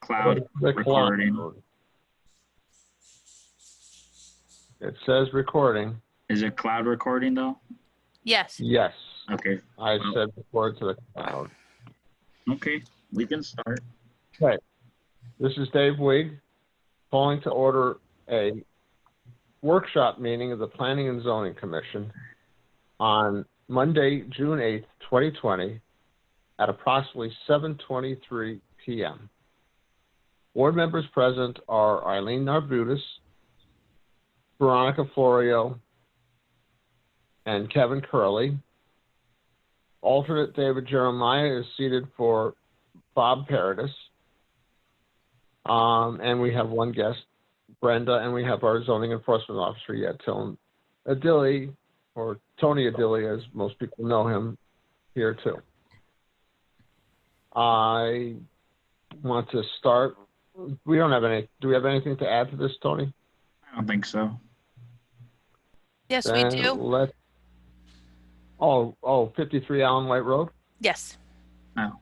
cloud The recording. cloud. It says recording. Is it cloud recording though? Yes. Yes. Okay. I Well, said record to the cloud. okay, we can start. Okay. This is Dave Wig calling to order a workshop meeting of the Planning and Zoning Commission on Monday, June 8th, 2020 at approximately 7:23 p.m. Board members present are Eileen Narbutis, Veronica Florio, and Kevin Curley. Alternate David Jeremiah is seated for Bob Paradis. And we have one guest, Brenda, and we have our zoning enforcement officer yet, Tony Adili, or Tony Adili, as most people know him, here too. I want to start. We don't have any. Do we have anything to add to this, Tony? I don't think so. Yes, we Then do. Oh, 53 Allen White Road. Yes. No.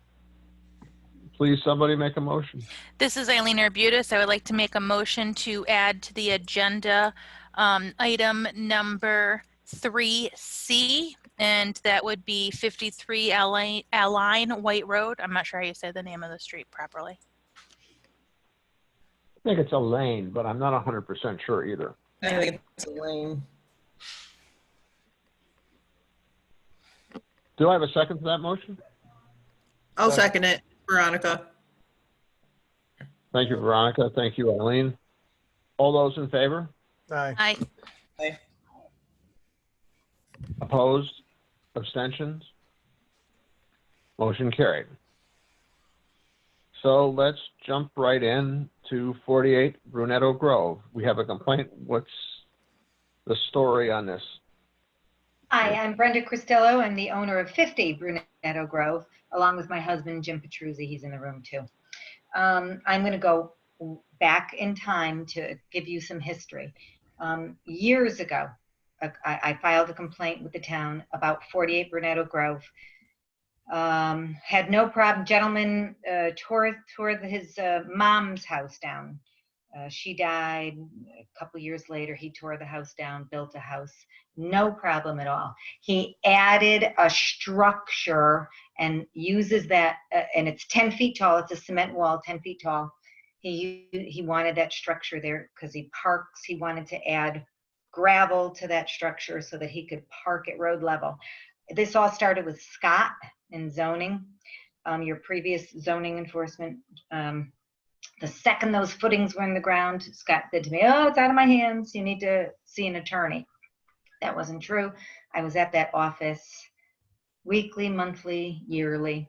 Please, somebody make a motion. This is Eileen Arbutus. I would like to make a motion to add to the agenda item number 3C, and that would be 53 Aline White Road. I'm not sure how you say the name of the street properly. I think it's Elaine, but I'm not 100% sure either. I think it's Elaine. Do I have a second to that motion? I'll second it, Veronica. Thank you, Veronica. Thank you, Eileen. All those in favor? Aye. Aye. Aye. Opposed? Abstentions? Motion carried. So let's jump right in to 48 Brunetto Grove. We have a complaint. What's the story on this? Hi, I'm Brenda Cristillo. I'm the owner of 50 Brunetto Grove, along with my husband, Jim Petruzzi. He's in the room too. I'm going to go back in time to give you some history. Years ago, I filed a complaint with the town about 48 Brunetto Grove. Had no problem. Gentleman tore his mom's house down. She died. A couple years later, he tore the house down, built a house. No problem at all. He added a structure and uses that, and it's 10 feet tall. It's a cement wall, 10 feet tall. He wanted that structure there because he parks. He wanted to add gravel to that structure so that he could park at road level. This all started with Scott in zoning, your previous zoning enforcement. The second those footings were in the ground, Scott said to me, "Oh, it's out of my hands. You need to see an attorney." That wasn't true. I was at that office weekly, monthly, yearly.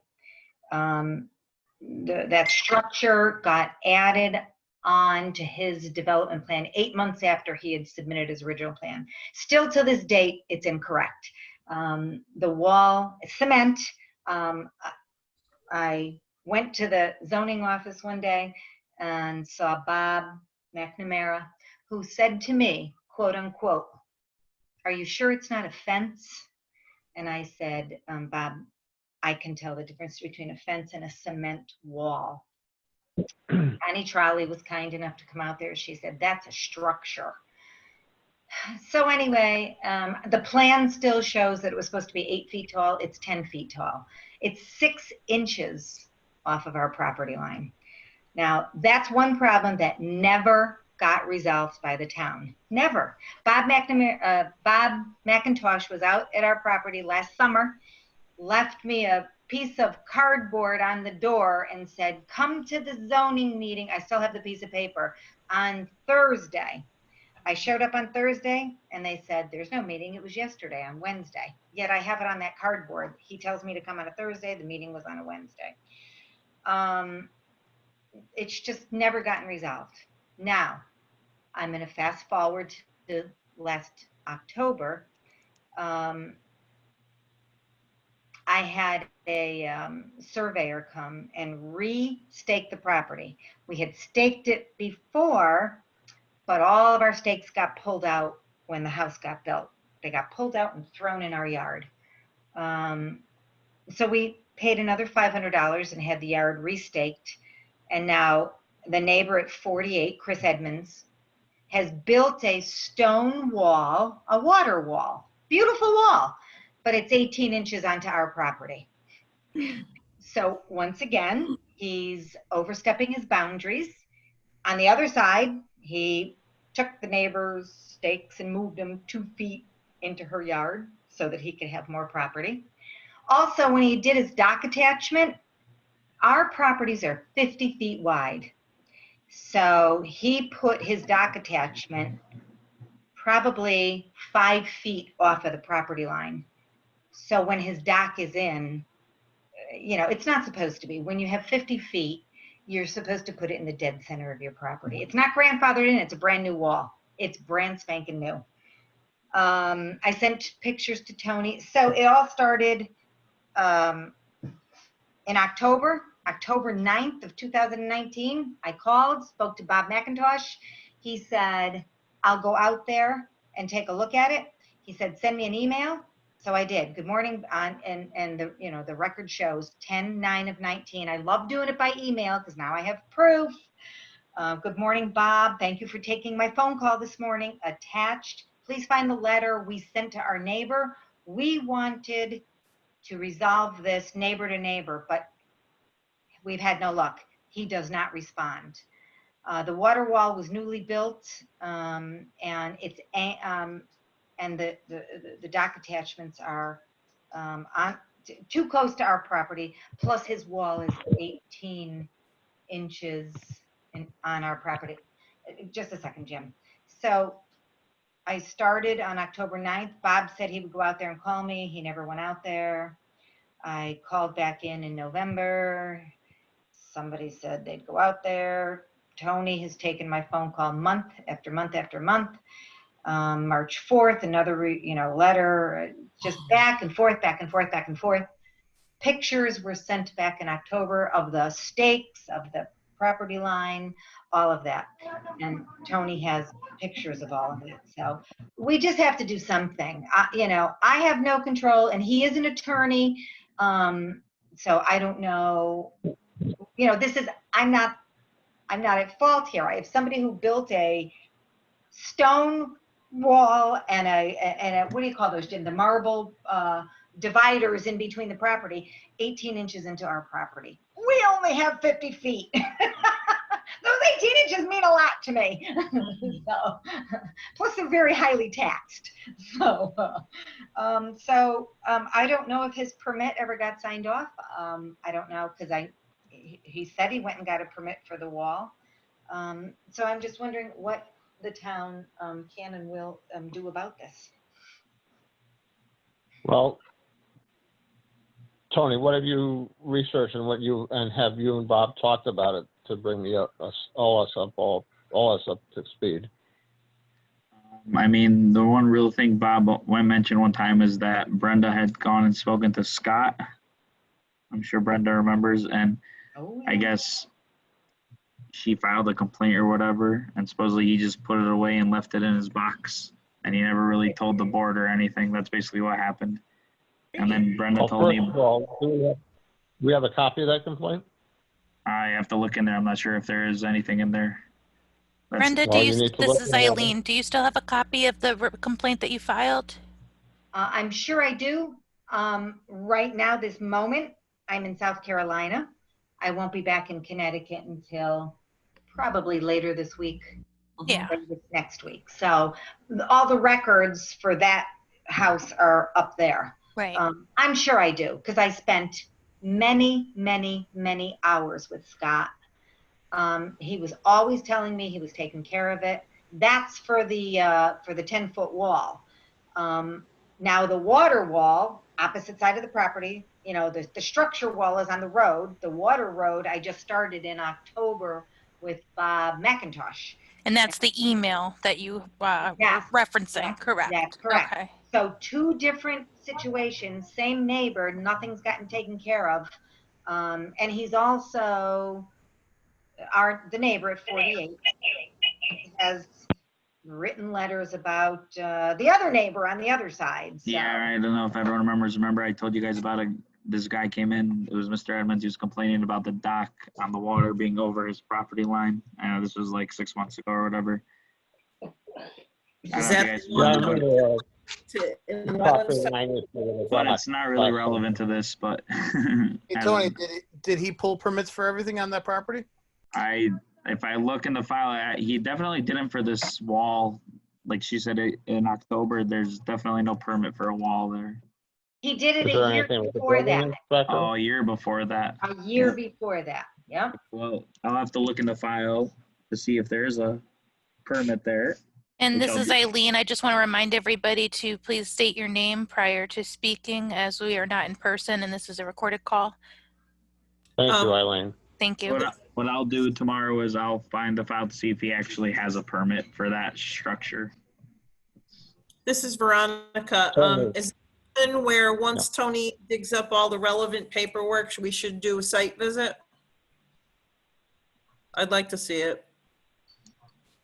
That structure got added on to his development plan 8 months after he had submitted his original plan. Still to this date, it's incorrect. The wall is cement. I went to the zoning office one day and saw Bob McNamara, who said to me, quote unquote, "Are you sure it's not a fence?" And I said, "Bob, I can tell the difference between a fence and a cement wall." Annie Trolley was kind enough to come out there. She said, "That's a structure." So anyway, the plan still shows that it was supposed to be 8 feet tall. It's 10 feet tall. It's 6 inches off of our property line. Now, that's one problem that never got resolved by the town. Never. Bob McIntosh was out at our property last summer, left me a piece of cardboard on the door and said, "Come to the zoning meeting." I still have the piece of paper on Thursday. I showed up on Thursday and they said, "There's no meeting. It was yesterday on Wednesday." Yet I have it on that cardboard. He tells me to come on a Thursday. The meeting was on a Wednesday. It's just never gotten resolved. Now, I'm going to fast forward to last October. I had a surveyor come and re-stake the property. We had staked it before, but all of our stakes got pulled out when the house got built. They got pulled out and thrown in our yard. So we paid another $500 and had the yard restaked. And now the neighbor at 48, Chris Edmonds, has built a stone wall, a water wall, beautiful wall, but it's 18 inches onto our property. So once again, he's overstepping his boundaries. On the other side, he took the neighbor's stakes and moved them 2 feet into her yard so that he could have more property. Also, when he did his dock attachment, our properties are 50 feet wide. So he put his dock attachment probably 5 feet off of the property line. So when his dock is in, you know, it's not supposed to be. When you have 50 feet, you're supposed to put it in the dead center of your property. It's not grandfathered in, it's a brand new wall. It's brand spanking new. I sent pictures to Tony. So it all started in October 9th of 2019. I called, spoke to Bob McIntosh. He said, I'll go out there and take a look at it. He said, send me an email. So I did. Good morning, and the, you know, the record shows 10/9 of 19. I love doing it by email because now I have proof. Good morning, Bob. Thank you for taking my phone call this morning. Attached, please find the letter we sent to our neighbor. We wanted to resolve this neighbor to neighbor, but we've had no luck. He does not respond. The water wall was newly built, and it's and the dock attachments are on too close to our property. Plus, his wall is 18 inches on our property. Just a second, Jim. So I started on October 9th. Bob said he would go out there and call me. He never went out there. I called back in November. Somebody said they'd go out there. Tony has taken my phone call month after month after month. March 4th, another letter, just back and forth, back and forth, back and forth. Pictures were sent back in October of the stakes, of the property line, all of that. And Tony has pictures of all of it. So we just have to do something. I have no control, and he is an attorney. So I don't know, I'm not at fault here. I have somebody who built a stone wall and a what do you call those, Jim? The marble dividers in between the property, 18 inches into our property. We only have 50 feet. Those 18 inches mean a lot to me. So, plus they're very highly taxed. So, I don't know if his permit ever got signed off. I don't know, because he said he went and got a permit for the wall. So I'm just wondering what the town can and will do about this. Well, Tony, what have you researched, and have you and Bob talked about it to bring all us up to speed? I mean, the one real thing Bob mentioned one time is that Brenda had gone and spoken to Scott. I'm sure Brenda remembers, and I guess she filed a complaint or whatever, and supposedly he just put it away and left it in his box, and he never really told the board or anything. That's basically what happened. And then Brenda told me. First of all, do we have a copy of that complaint? I have to look in there. I'm not sure if there is anything in there. Brenda, this is Eileen. Do you still have a copy of the complaint that you filed? I'm sure I do. Right now, this moment, I'm in South Carolina. I won't be back in Connecticut until probably later this week. Yeah. Next week. So all the records for that house are up there. Right. I'm sure I do, because I spent many, many, many hours with Scott. He was always telling me he was taking care of it. That's for the 10-foot wall. Now the water wall, opposite side of the property, the structure wall is on the road. The water road I just started in October with Bob McIntosh. And that's the email that you were referencing, correct? That's correct. Okay. So 2 different situations, same neighbor, nothing's gotten taken care of. And he's also, the neighbor at 48 has written letters about the other neighbor on the other side. So. Yeah, I don't know if everyone remembers. Remember I told you guys about this guy came in, it was Mr. Edmonds, he was complaining about the dock on the water being over his property line. I know this was like 6 months ago or whatever. I don't Is know if that you guys the one remember, to- in the property wetlands? line is for the but dock. it's not really relevant to this, but. Hey, as Tony, of- did he pull permits for everything on that property? if I look in the file, he definitely didn't for this wall. Like she said in October, there's definitely no permit for a wall there. He did it Is a there year anything with the before building that, inspector? Oh, a year before that. a year before that, yep. Well, I'll have to look in the file to see if there's a permit there. And Which this I'll is do. Eileen. I just want to remind everybody to please state your name prior to speaking, as we are not in person and this is a recorded call. Thank you, Eileen. Thank you. What I'll do tomorrow is I'll find the file to see if he actually has a permit for that structure. This is Veronica. Tony. Is it where once Tony digs up all the relevant paperwork, we should do a site visit? I'd like to see it.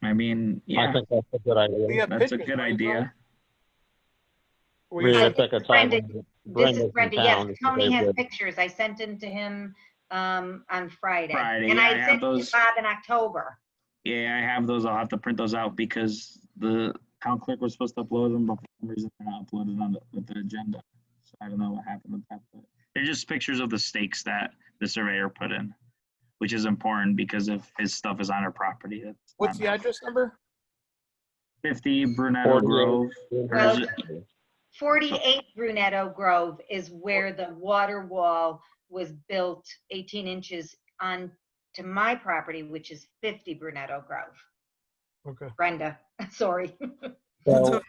I mean, I yeah, think that's a good We idea. have that's a pictures, good right, idea. Tony? We We- should take a time. Brenda, when This Brenda's is in Brenda, town, yes, this is Tony very has good. pictures. I sent them to him on Friday. Friday, And yeah, I I have sent them those. to Bob in October. Yeah, I have those. I'll have to print those out because the town clerk was supposed to upload them, but for some reason they're not uploaded on with the agenda. So I don't know what happened with that. But they're just pictures of the stakes that the surveyor put in, which is important because if his stuff is on our property, that's What's not the address number? 50 Brunetto 48. Grove. Or is it- 48 Brunetto Grove is where the water wall was built 18 inches on to my property, which is 50 Brunetto Grove. Okay. Brenda, sorry. So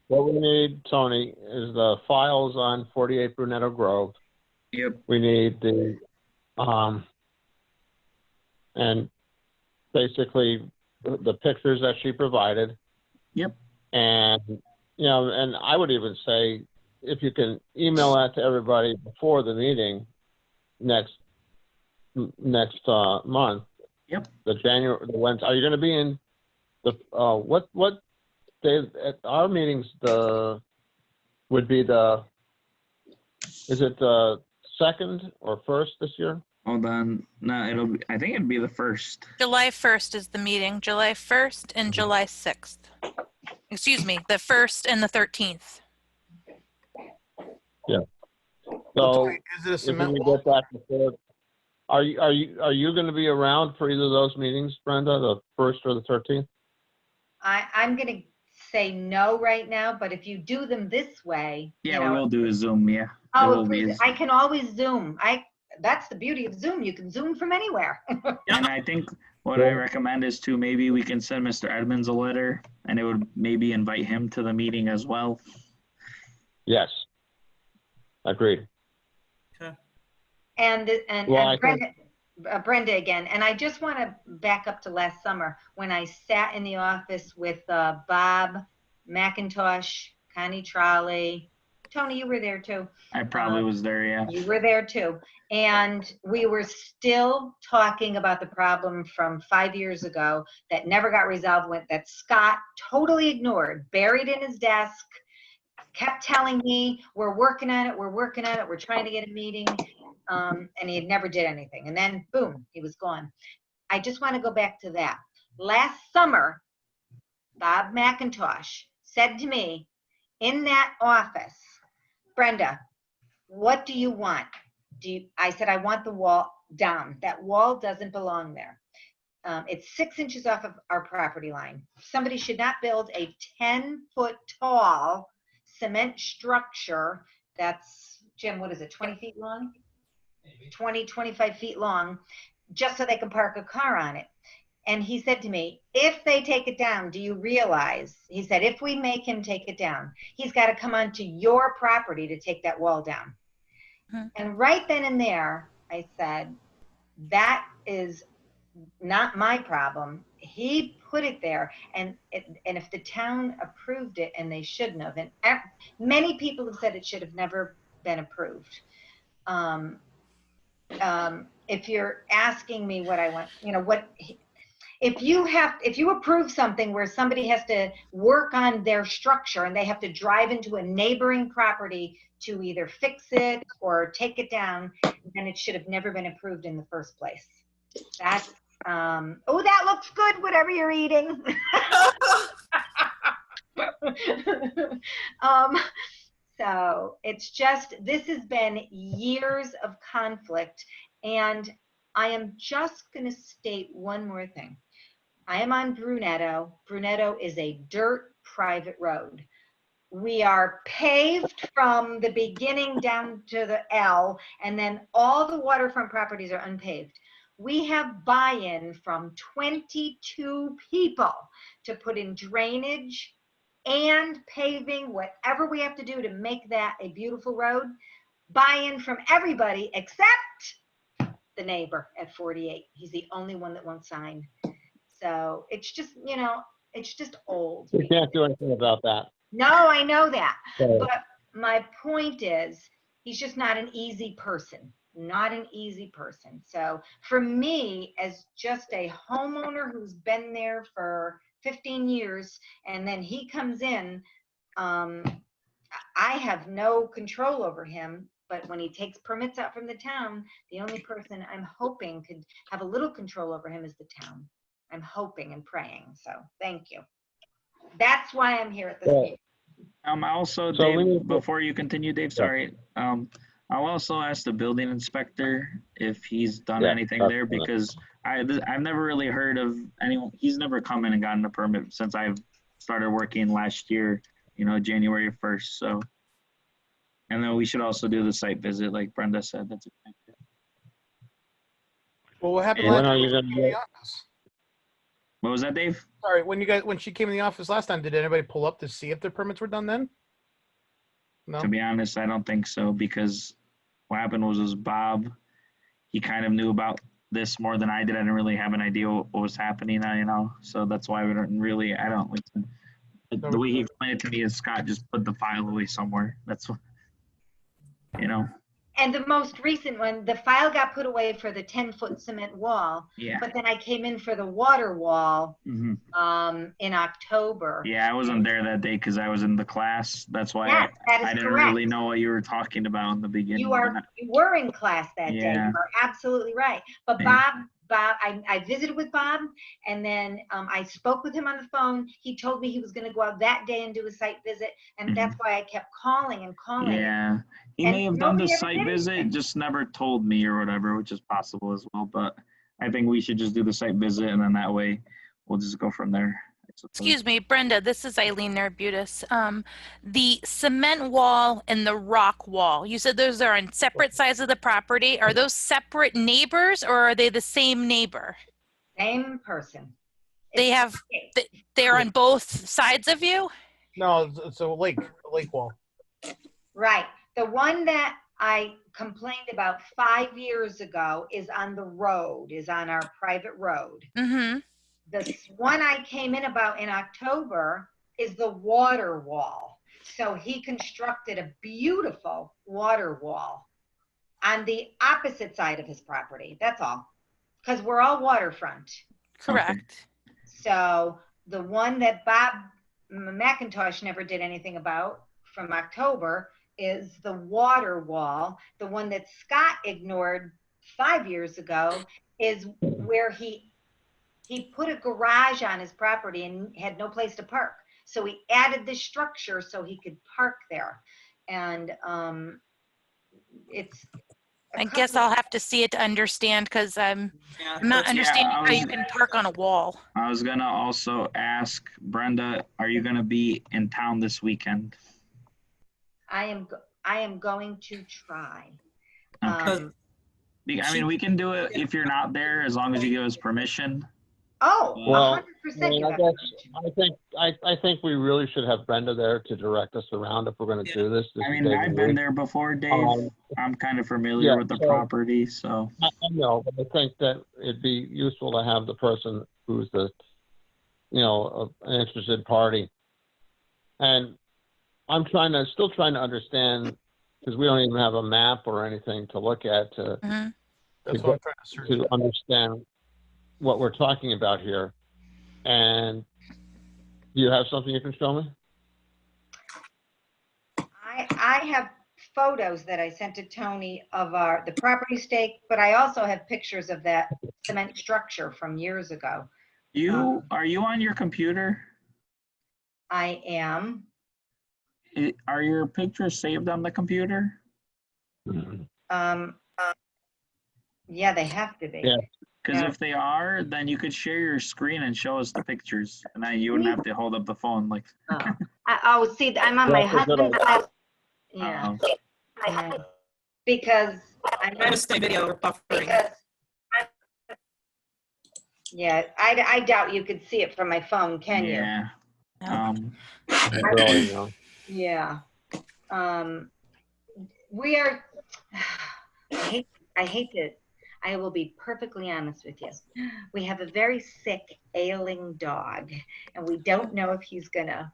what we need, Tony, is the files on 48 Brunetto Grove. Yep. We need the, and basically the pictures that she provided. Yep. And, you know, and I would even say, if you can email that to everybody before the meeting next month. Yep. The Wednesday, are you going to be in the, what day at our meetings, would be is it the 2nd or 1st this year? Hold on. No, I think it'd be the first. July 1st is the meeting, July 1st and July 6th. Excuse me, the 1st and the 13th. So Is it a if cement we wall? get that before, are you going to be around for either of those meetings, Brenda, the 1st or the 13th? I'm going to say no right now, but if you do them this way, Yeah, you we know, will do a Zoom. Yeah. It oh, will be. I can always Zoom. That's the beauty of Zoom. You can Zoom from anywhere. And I think what I recommend is to maybe we can send Mr. Edmonds a letter and it would maybe invite him to the meeting as well. Yes. Agreed. And Well, I Brenda again, and I just want to back up to last summer when I sat in the office with Bob McIntosh, Connie Trolley, Tony, you were there too. I probably was there, yeah. You were there too. And we were still talking about the problem from 5 years ago that never got resolved, that Scott totally ignored, buried in his desk, kept telling me, we're working on it, we're trying to get a meeting. And he never did anything. And then boom, he was gone. I just want to go back to that. Last summer, Bob McIntosh said to me in that office, Brenda, what do you want? I said, I want the wall down. That wall doesn't belong there. It's 6 inches off of our property line. Somebody should not build a 10-foot tall cement structure that's, Jim, what is it, 20 feet long? 20, 25 feet long, just so they can park a car on it. And he said to me, if they take it down, do you realize, he said, if we make him take it down, he's got to come onto your property to take that wall down. And right then and there, I said, that is not my problem. He put it there, and if the town approved it, and they shouldn't have, and many people have said it should have never been approved. If you're asking me what I want, you know, if you approve something where somebody has to work on their structure and they have to drive into a neighboring property to either fix it or take it down, then it should have never been approved in the first place. That's, oh, that looks good, whatever you're eating. So it's just, this has been years of conflict, and I am just going to state one more thing. I am on Brunetto. Brunetto is a dirt private road. We are paved from the beginning down to the L, and then all the waterfront properties are unpaved. We have buy-in from 22 people to put in drainage and paving, whatever we have to do to make that a beautiful road. Buy-in from everybody except the neighbor at 48. He's the only one that won't sign. So it's just, you know, it's just old. We can't do anything about that. No, I know that. So, But my point is, he's just not an easy person. Not an easy person. So for me, as just a homeowner who's been there for 15 years, and then he comes in, I have no control over him. But when he takes permits out from the town, the only person I'm hoping could have a little control over him is the town. I'm hoping and praying. So thank you. That's why I'm here at this Yeah. meeting. Also, So we Dave, need to- before you continue, Dave, sorry. I'll also ask the building inspector if he's done Yeah, anything that's there, fine. because I've never really heard of anyone, he's never come in and gotten a permit since I've started working last year, you know, January 1st, so. And then we should also do the site visit, like Brenda said, that's a good idea. Well, what happened And last when are time you she gonna came do in it? the office? What was that, Dave? Sorry, when she came in the office last time, did anybody pull up to see if their permits were done then? No. To be honest, I don't think so, because what happened was Bob, he kind of knew about this more than I did. I didn't really have an idea what was happening, you know, so that's why we don't really, I don't listen. The way he explained it to me is Scott just put the file away somewhere. That's what, you know, And the most recent one, the file got put away for the 10-foot cement wall, yeah. but then I came in for the water wall hmm in October. Yeah, I wasn't there that day because I was in the class. That's why Yes, that is I didn't correct. really know what you were talking about in the beginning. You were in class that day. Yeah. You are absolutely right. But Yeah. Bob, I visited with Bob, and then I spoke with him on the phone. He told me he was going to go out that day and do a site visit, and that's why I kept calling and calling. Yeah, he And may have done the nobody ever site did visit, anything. just never told me or whatever, which is possible as well. But I think we should just do the site visit, and then that way we'll just go from there. I suppose. Excuse me, Brenda, this is Eileen Narbutis. The cement wall and the rock wall, you said those are on separate sides of the property. Are those separate neighbors or are they the same neighbor? Same person. They It's- have, they're on both sides of you? No, it's a lake wall. Right. The one that I complained about 5 years ago is on the road, is on our private road. Mm-hmm. The one I came in about in October is the water wall. So he constructed a beautiful water wall on the opposite side of his property. That's all. Because we're all waterfront. Correct. So the one that Bob McIntosh never did anything about from October is the water wall. The one that Scott ignored 5 years ago is where he put a garage on his property and had no place to park. So he added this structure so he could park there. And it's. I guess I'll have to see it to understand because I'm Yeah, not that's- understanding I how you was- can park on a wall. I was gonna also ask Brenda, are you gonna be in town this weekend? I am going to try. Okay. I mean, we can do it if you're not there, as long as you give us permission. Oh, Well, 100% you I have guess permission. I think we really should have Brenda there to direct us around if we're going to do this. This I is mean, David I've been Lee. there before, Dave. I'm kind of familiar yeah, with the so- property, so. I know, but I think that it'd be useful to have the person who's the, an interested party. And I'm still trying to understand, because we don't even have a map or anything to look at Mhm. That's what I'm trying to search. to understand what we're talking about here. And do you have something you can show me? I have photos that I sent to Tony of the property stake, but I also have pictures of that cement structure from years ago. Are you on your computer? I am. Are your pictures saved on the computer? Yeah, they have to be. Yeah. Because Yeah. if they are, then you could share your screen and show us the pictures, and then you wouldn't have to hold up the phone like. Oh, see, I'm on my That's a good husband's idea. lap. Yeah. Yeah. Because I'm I missed a video or buffering. because yeah, I doubt you could see it from my phone, can you? Yeah. Really, you know. Yeah. We are, I hate to, I will be perfectly honest with you. We have a very sick, ailing dog, and we don't know if he's gonna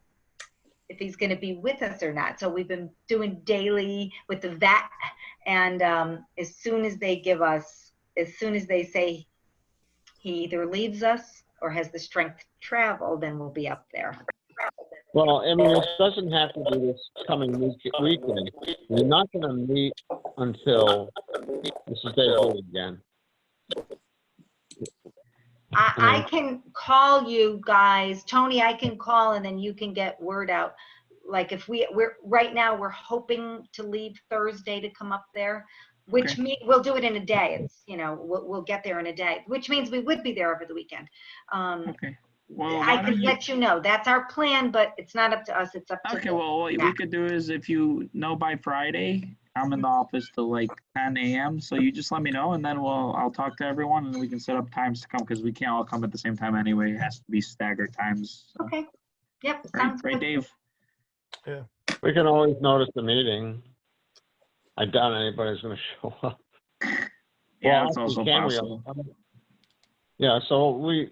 be with us or not. So we've been doing daily with the vet, and as soon as they say he either leaves us or has the strength to travel, then we'll be up there. Well, I mean, it doesn't have to be this coming weekend. We're not going to meet until, this is Dave Wood again. I can call you guys, Tony, I can call and then you can get word out. Like if right now we're hoping to leave Thursday to come up there, which we'll do it in a day. It's, we'll get there in a day, which means we would be there over the weekend. Okay. Well, I can let you know. That's our plan, but it's not up to us. It's up to Okay, well, what we could do is if you know by Friday, I'm in the office till like 10 a.m. So you just let me know, and then I'll talk to everyone, and we can set up times to come because we can't all come at the same time anyway. It has to be staggered times. So. Okay. Yep. Right, Sounds right, good. Dave. Yeah. We can always notice the meeting. I doubt anybody's going to show up. Yeah, Well, it's actually, also can we? possible. Yeah, so we,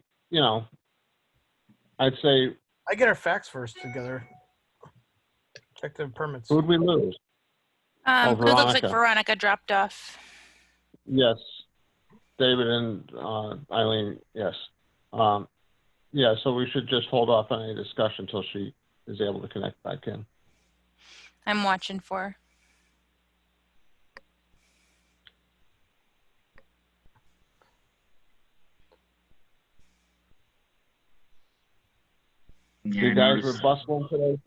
I'd say, I get our facts first together. Check the permits. who'd we lose? It looks like Veronica. Veronica dropped off. Yes. David and Eileen, yes. Yeah, so we should just hold off on any discussion until she is able to connect back in. I'm watching for her. Yeah, You I guys were noticed. bustling today,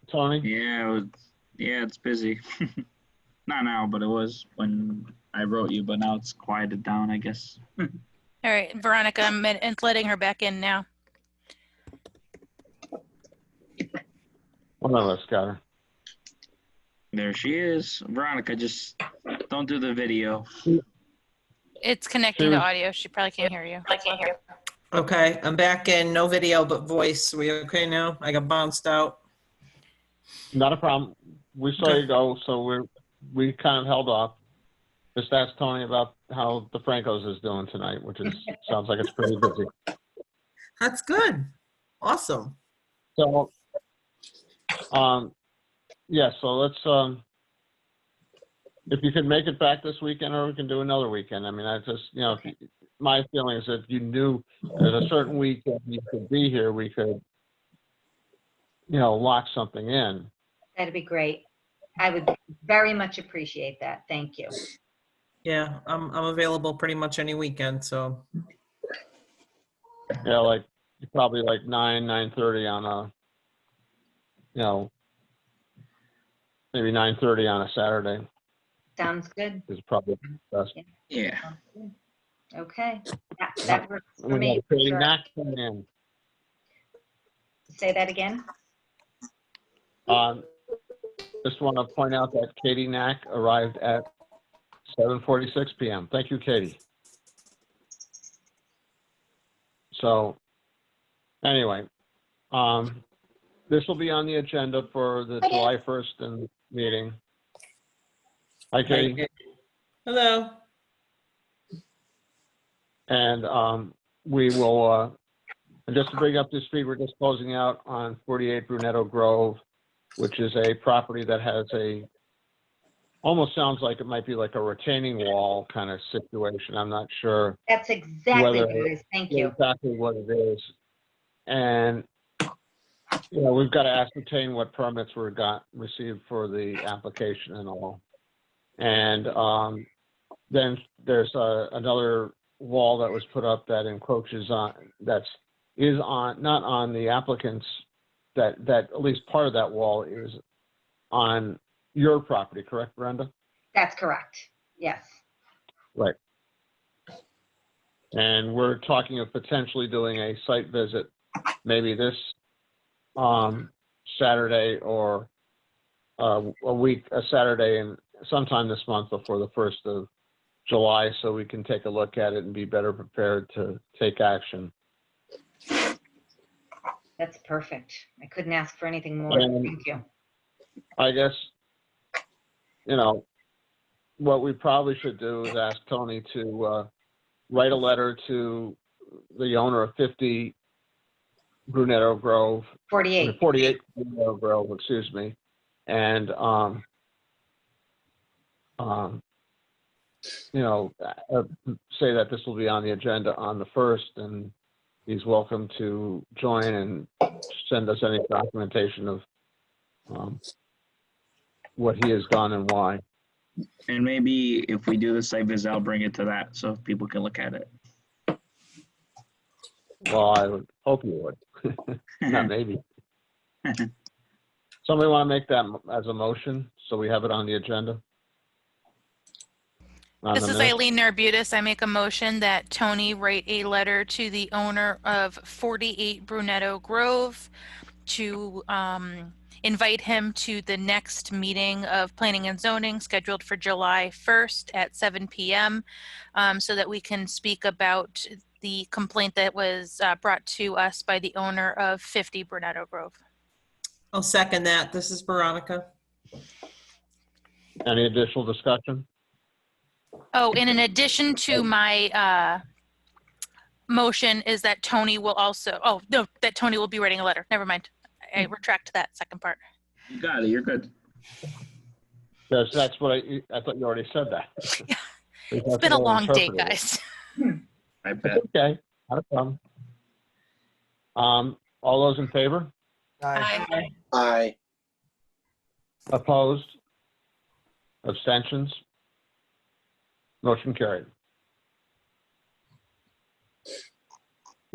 Tony? Yeah, it's busy. Not now, but it was when I wrote you, but now it's quieted down, I guess. All right, Veronica, I'm letting her back in now. One of us got her. There she is. Veronica, just don't do the video. It's connecting to audio. She probably can't hear you. Okay, I'm back in. No video, but voice. We okay now? I got bounced out. Not a problem. We saw you go, so we kind of held off. Just asked Tony about how the Francos is doing tonight, which sounds like it's pretty busy. That's good. Awesome. So, yeah, so let's, if you could make it back this weekend, or we can do another weekend. I mean, I just, my feeling is that if you knew there's a certain weekend you could be here, we could, lock something in. That'd be great. I would very much appreciate that. Thank you. Yeah, I'm available pretty much any weekend, so. Yeah, like probably like 9:30 on a, maybe 9:30 on a Saturday Sounds good. is probably best. Yeah. Okay. That works for We me. got for Katie sure. Knack coming in. Say that again. Just want to point out that Katie Knack arrived at 7:46 p.m. Thank you, Katie. So, anyway, this will be on the agenda for the July 1st meeting. Hi, Katie. Hello. And we will, and just to bring up to speed, we're just closing out on 48 Brunetto Grove, which is a property that has a almost sounds like it might be like a retaining wall kind of situation. I'm not sure That's exactly Whether- what it is. Thank you. exactly what it is. And, we've got to ascertain what permits received for the application and all. And then there's another wall that was put up that encroaches on, not on the applicant's, that at least part of that wall is on your property, correct, Brenda? That's correct. Yes. Right. And we're talking of potentially doing a site visit, maybe this Saturday or a Saturday and sometime this month before the 1st of July, so we can take a look at it and be better prepared to take action. That's perfect. I couldn't ask for anything more. And- Thank you. I guess, what we probably should do is ask Tony to write a letter to the owner of 50 Brunetto Grove, 48. 48 Brunetto Grove, excuse me, and, say that this will be on the agenda on the 1st, and he's welcome to join and send us any documentation of what he has done and why. And maybe if we do the site visit, I'll bring it to that so people can look at it. Well, I would hope you would. Not maybe. Somebody want to make that as a motion so we have it on the agenda? On This the is minutes? Eileen Narbutis. I make a motion that Tony write a letter to the owner of 48 Brunetto Grove to invite him to the next meeting of Planning and Zoning scheduled for July 1st at 7 p.m. So that we can speak about the complaint that was brought to us by the owner of 50 Brunetto Grove. I'll second that. This is Veronica. Any additional discussion? Oh, and in addition to my motion is that Tony will also, oh, no, that Tony will be writing a letter. Never mind. I retract that second part. You got it. You're good. That's what I thought you already said that. Yeah. It's been a long day, guys. I It's bet. okay, not a problem. All those in favor? Aye. Aye. Opposed? Abstentions? Motion carried.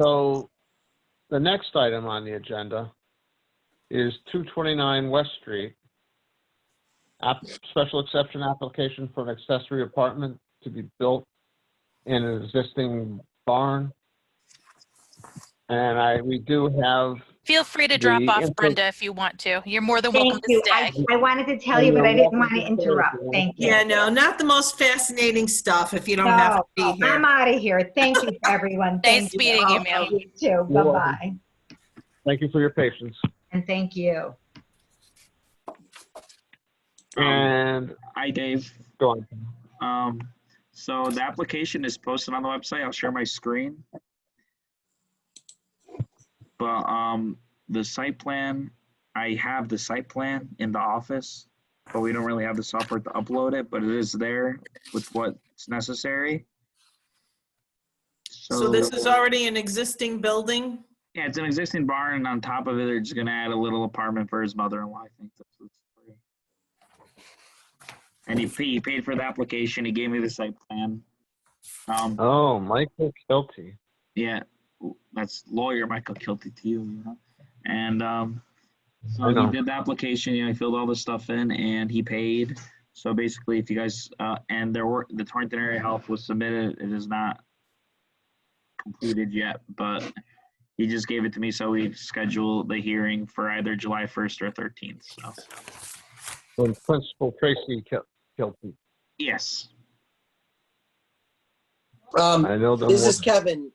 So the next item on the agenda is 229 West Street. Special exception application for an accessory apartment to be built in an existing barn. And we do have, Feel free to drop The off, info- Brenda, if you want to. You're more than welcome Thank you. to stay. I wanted to tell you, but I didn't want to interrupt. Thank you. Yeah, no, not the most fascinating stuff if you don't have to be No, here. I'm out of here. Thank you, everyone. Nice Thank meeting you, all. ma'am. You too. welcome. Bye-bye. thank you for your patience. And thank you. And Hi, Dave. go on. So the application is posted on the website. I'll share my screen. But the site plan, I have the site plan in the office, but we don't really have the software to upload it, but it is there with what's necessary. So this is already an existing building? Yeah, it's an existing barn, and on top of it, they're just gonna add a little apartment for his mother-in-law. I think that's what's free. And he paid for the application. He gave me the site plan. Oh, Michael Kilty. Yeah, that's lawyer Michael Kilty to you, you know. And I so know. he did the application. He filled all the stuff in, and he paid. So basically, if you guys and the Torrington Area Health was submitted. It is not completed yet, but he just gave it to me, so we schedule the hearing for either July 1st or 13th. So From Principal Tracy Kilty. yes. I know the This is Kevin.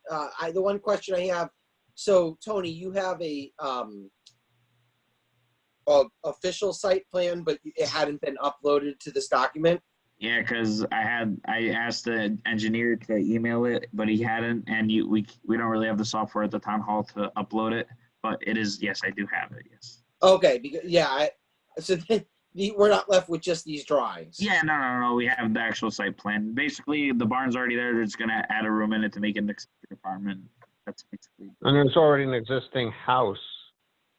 The one question I have, so Tony, you have a official site plan, but it hadn't been uploaded to this document? Yeah, because I asked the engineer to email it, but he hadn't, and we don't really have the software at the town hall to upload it. But it is, yes, I do have it. Yes. Okay, because yeah, so we're not left with just these drawings. Yeah, no. We have the actual site plan. Basically, the barn's already there. They're just gonna add a room in it to make it an accessory apartment. That's basically. And there's already an existing house.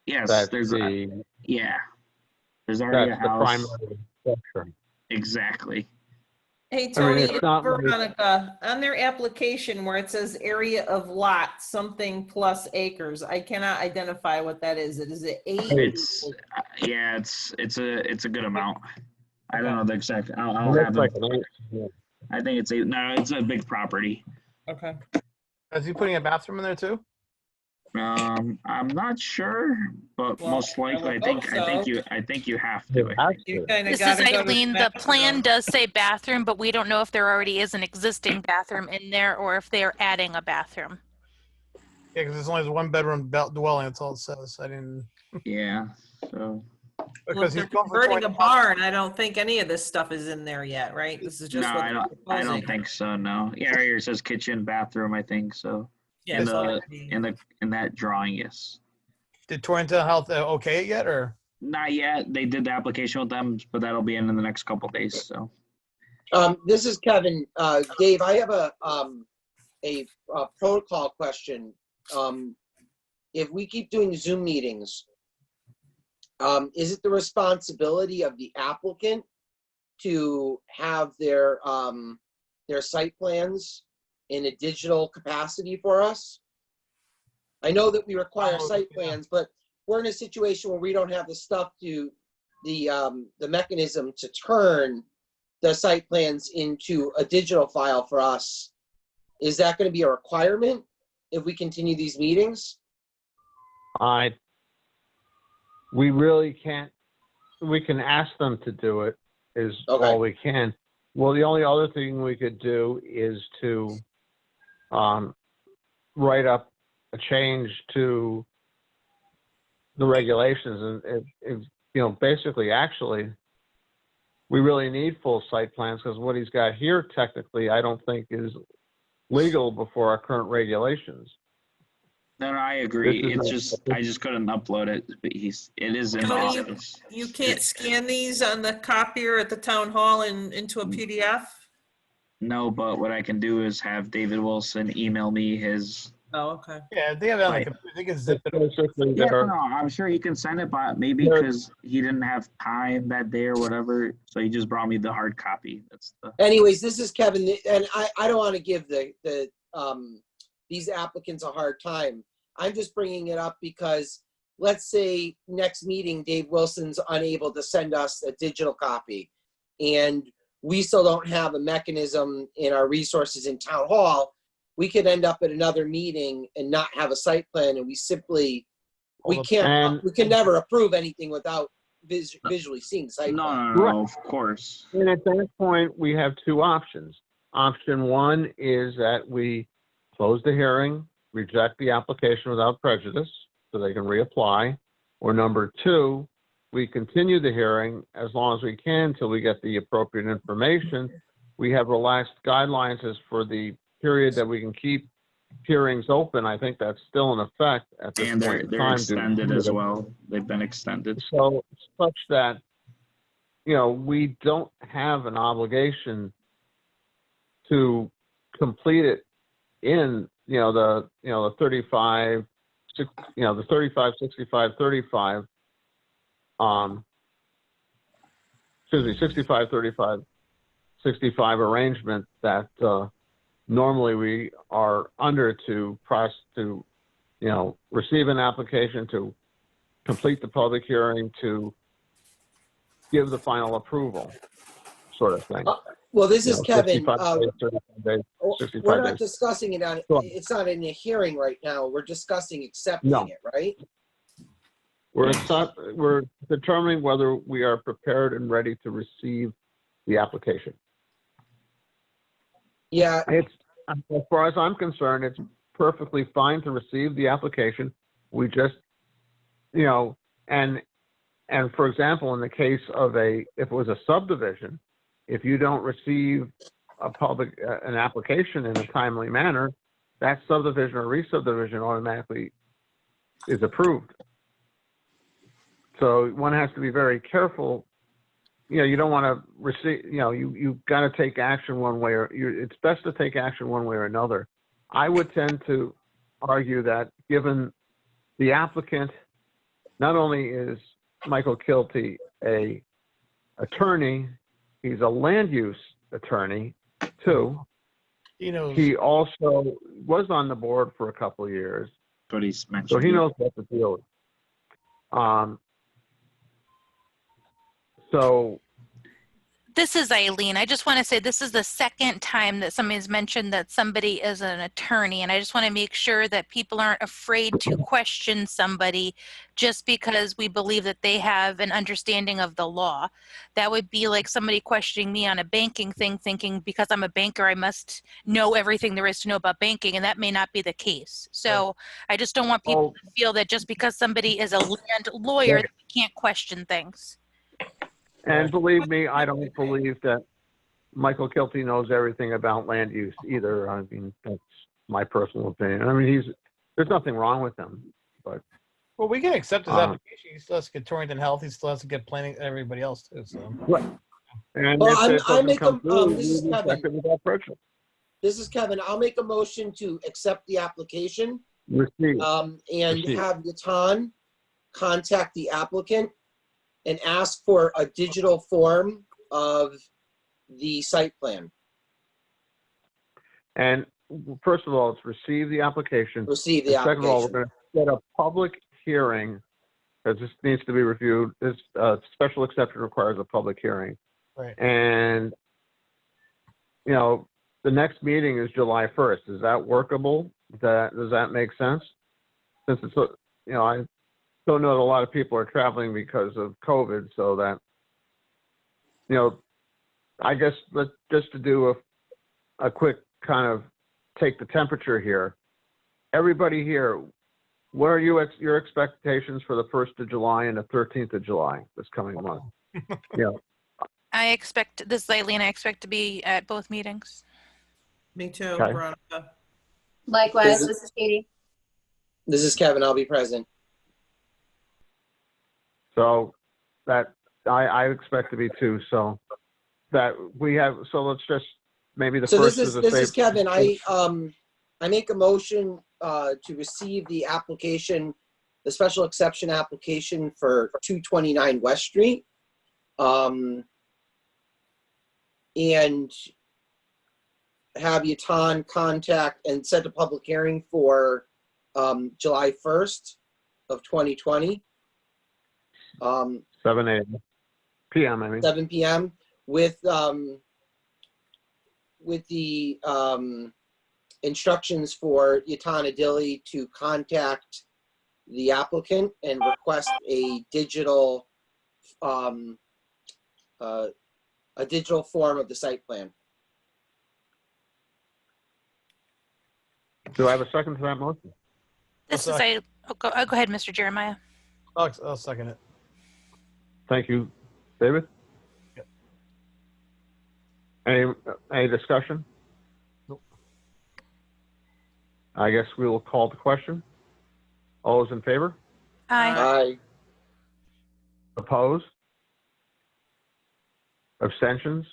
Yes, That's there's the yeah. There's already that's a the house. primary structure. Exactly. Hey, I mean, Tony, it's it's not like- Veronica, on their application where it says area of lot, something plus acres, I cannot identify what that is. Is it 8? It's yeah. It's a good amount. I don't know the exact. I'll It have looks them. like an 8. I think it's a no. It's a big property. Okay. Is he putting a bathroom in there too? I'm not sure, but Well, most likely, I would hope I think you have to. It has You to. kind of This gotta is go to Eileen. The bathroom. plan does say bathroom, but we don't know if there already is an existing bathroom in there or if they are adding a bathroom. Yeah, because it's only a 1-bedroom dwelling. That's all it says. I didn't Yeah. So Well, if because they're he's going for converting a 20 barn, I don't think any of this stuff is in there yet, right? This is just no, what I they're don't. I proposing. don't think so. No. Yeah, right here it says kitchen, bathroom. I think so. Yeah, in it's the already- in that drawing, yes. Did Torrington Health okay it yet, or? Not yet. They did the application with them, but that'll be in the next couple days. So This is Kevin. Dave, I have a protocol question. If we keep doing Zoom meetings, is it the responsibility of the applicant to have their site plans in a digital capacity for us? I know that we require site plans, but we're in a situation where we don't have the stuff to the mechanism to turn the site plans into a digital file for us. Is that going to be a requirement if we continue these meetings? We really can't. We can ask them to do it. Is Okay. all we can. Well, the only other thing we could do is to write up a change to the regulations, and basically, actually, we really need full site plans because what he's got here, technically, I don't think is legal before our current regulations. no, I agree. This is It's a- just I just couldn't upload it, but it is in the Tony, office. You can't scan these on the copier at the town hall and into a PDF? No, but what I can do is have David Wilson email me his. Oh, okay. Yeah, they have it on the Right. computer. They can zip it. Basically, Yeah, they're- no, I'm sure he can send it, but maybe Yeah. because he didn't have time that day or whatever, so he just brought me the hard copy. That's the. Anyways, this is Kevin, and I don't want to give these applicants a hard time. I'm just bringing it up because let's say next meeting, Dave Wilson's unable to send us a digital copy, and we still don't have a mechanism in our resources in town hall. We could end up at another meeting and not have a site plan, and we can never approve anything without visually seeing the site plan. No, of course. And at that point, we have two options. Option one is that we close the hearing, reject the application without prejudice, so they can reapply. Or number two, we continue the hearing as long as we can till we get the appropriate information. We have relaxed guidelines as for the period that we can keep hearings open. I think that's still in effect at this And point in they're time. extended as well. They've been extended. So such that, we don't have an obligation to complete it in, the 35, the 35, 65, 35, 65, 35, 65 arrangement that normally we are under to receive an application, to complete the public hearing, to give the final approval, sort of thing. Well, this is Kevin. 65 days, 35 days, 65 We're not days. discussing it on, Sure. it's not in a hearing right now. We're discussing accepting No. it, right? We're determining whether we are prepared and ready to receive the application. Yeah, It's, as far as I'm concerned, it's perfectly fine to receive the application. We just, and for example, in the case of if it was a subdivision, if you don't receive an application in a timely manner, that subdivision or re-subdivision automatically is approved. So one has to be very careful you don't want to receive, you've got to take action one way it's best to take action one way or another. I would tend to argue that given the applicant, not only is Michael Kilty a attorney, he's a land use attorney too. He also was on the board for a couple of years, But he's mentioned. so he knows what the deal is. So This is Eileen. I just want to say this is the second time that somebody's mentioned that somebody is an attorney, and I just want to make sure that people aren't afraid to question somebody just because we believe that they have an understanding of the law. That would be like somebody questioning me on a banking thing, thinking because I'm a banker, I must know everything there is to know about banking, and that may not be the case. So I just don't want people to feel that just because somebody is a land lawyer, that we can't question things. And believe me, I don't believe that Michael Kilty knows everything about land use either. I mean, that's my personal opinion. I mean, there's nothing wrong with him, but. Well, we can accept his application. He still has to get Torrington Health. He still has to get planning, everybody else too. So. Right. And Well, if it I'll doesn't make come through, this is we Kevin. accept it without prejudice. This is Kevin. I'll make a motion to accept the application, Receive. and Proceed. have Yatan contact the applicant and ask for a digital form of the site plan. And first of all, it's receive the application. Receive the And second of all, we're application. going to set a public hearing, because this needs to be reviewed. This special exception requires a public hearing. Right. And, the next meeting is July 1st. Is that workable? Does that make sense? Since it's, I don't know that a lot of people are traveling because of COVID, so that, I guess just to do a quick kind of take the temperature here. Everybody here, what are your expectations for the 1st of July and the 13th of July this coming month? This is Eileen. I expect to be at both meetings. Me too, Okay. Veronica. Likewise, Is it- this is Katie. This is Kevin. I'll be present. So that I expect to be too. So that we have. So let's just maybe the So first this is is Kevin. I make a motion to receive the application, the special exception application for 229 West Street. And have Yatan contact and set a public hearing for July 1st of 2020. 7 p.m. I mean, 7 p.m. with the instructions for Yatan Adili to contact the applicant and request a digital form of the site plan. do I have a second to that motion? This is go ahead, Mr. Jeremiah. I'll second it. Thank you, David. Yep. Any discussion? Nope. I guess we will call the question. All those in favor? Aye. Aye. Opposed? Abstentions?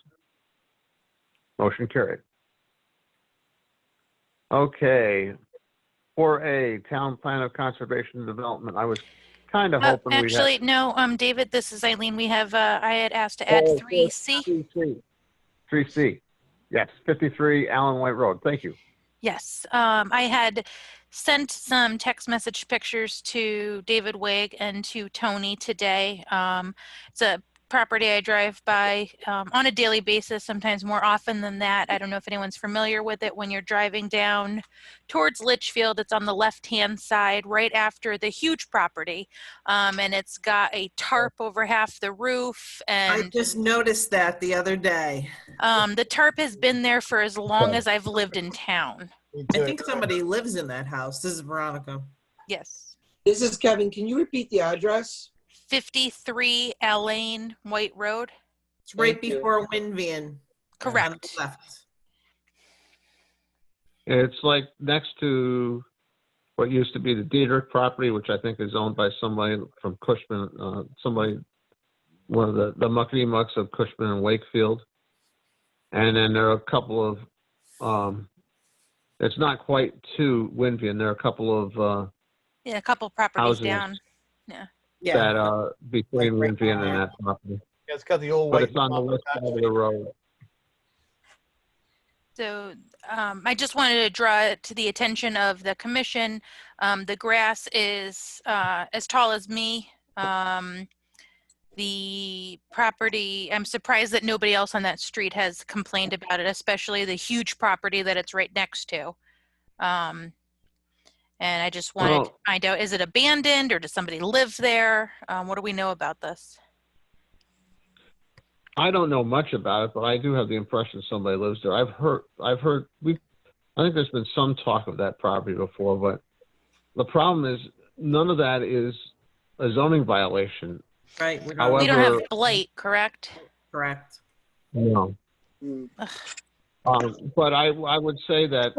Motion carried. Okay. 4A, Town Plan of Conservation and Development. I was kind of hoping we'd have. Actually, no, David, this is Eileen. We have, I had asked to add 3C. 3C. Yes, 53 Allen White Road. Thank you. Yes, I had sent some text message pictures to David Wig and to Tony today. It's a property I drive by on a daily basis, sometimes more often than that. I don't know if anyone's familiar with it. When you're driving down towards Litchfield, it's on the left-hand side, right after the huge property. And it's got a tarp over half the roof. I And just noticed that the other day. the tarp has been there for as long as I've lived in town. I think somebody lives in that house. This is Veronica. Yes. This is Kevin. Can you repeat the address? 53 Allane White Road. It's right Thank you. before Winvian. On the Correct. left. It's like next to what used to be the Diedrich property, which I think is owned by somebody from Cushman, somebody one of the muckety mucks of Cushman and Wakefield. And then there are a couple of, it's not quite to Winvian. There are a couple of Yeah, a couple properties houses down. Yeah, that are between Like right Winvian down and there. that property. Yeah, it's got the old But white. it's on the west side of the road. So I just wanted to draw to the attention of the commission. The grass is as tall as me. The property, I'm surprised that nobody else on that street has complained about it, especially the huge property that it's right next to. And I just wanted to Well, find out, is it abandoned or does somebody live there? What do we know about this? I don't know much about it, but I do have the impression somebody lives there. I think there's been some talk of that property before, but the problem is none of that is a zoning violation. right. We However, We don't have blight, correct? correct. No. Mm. But I would say that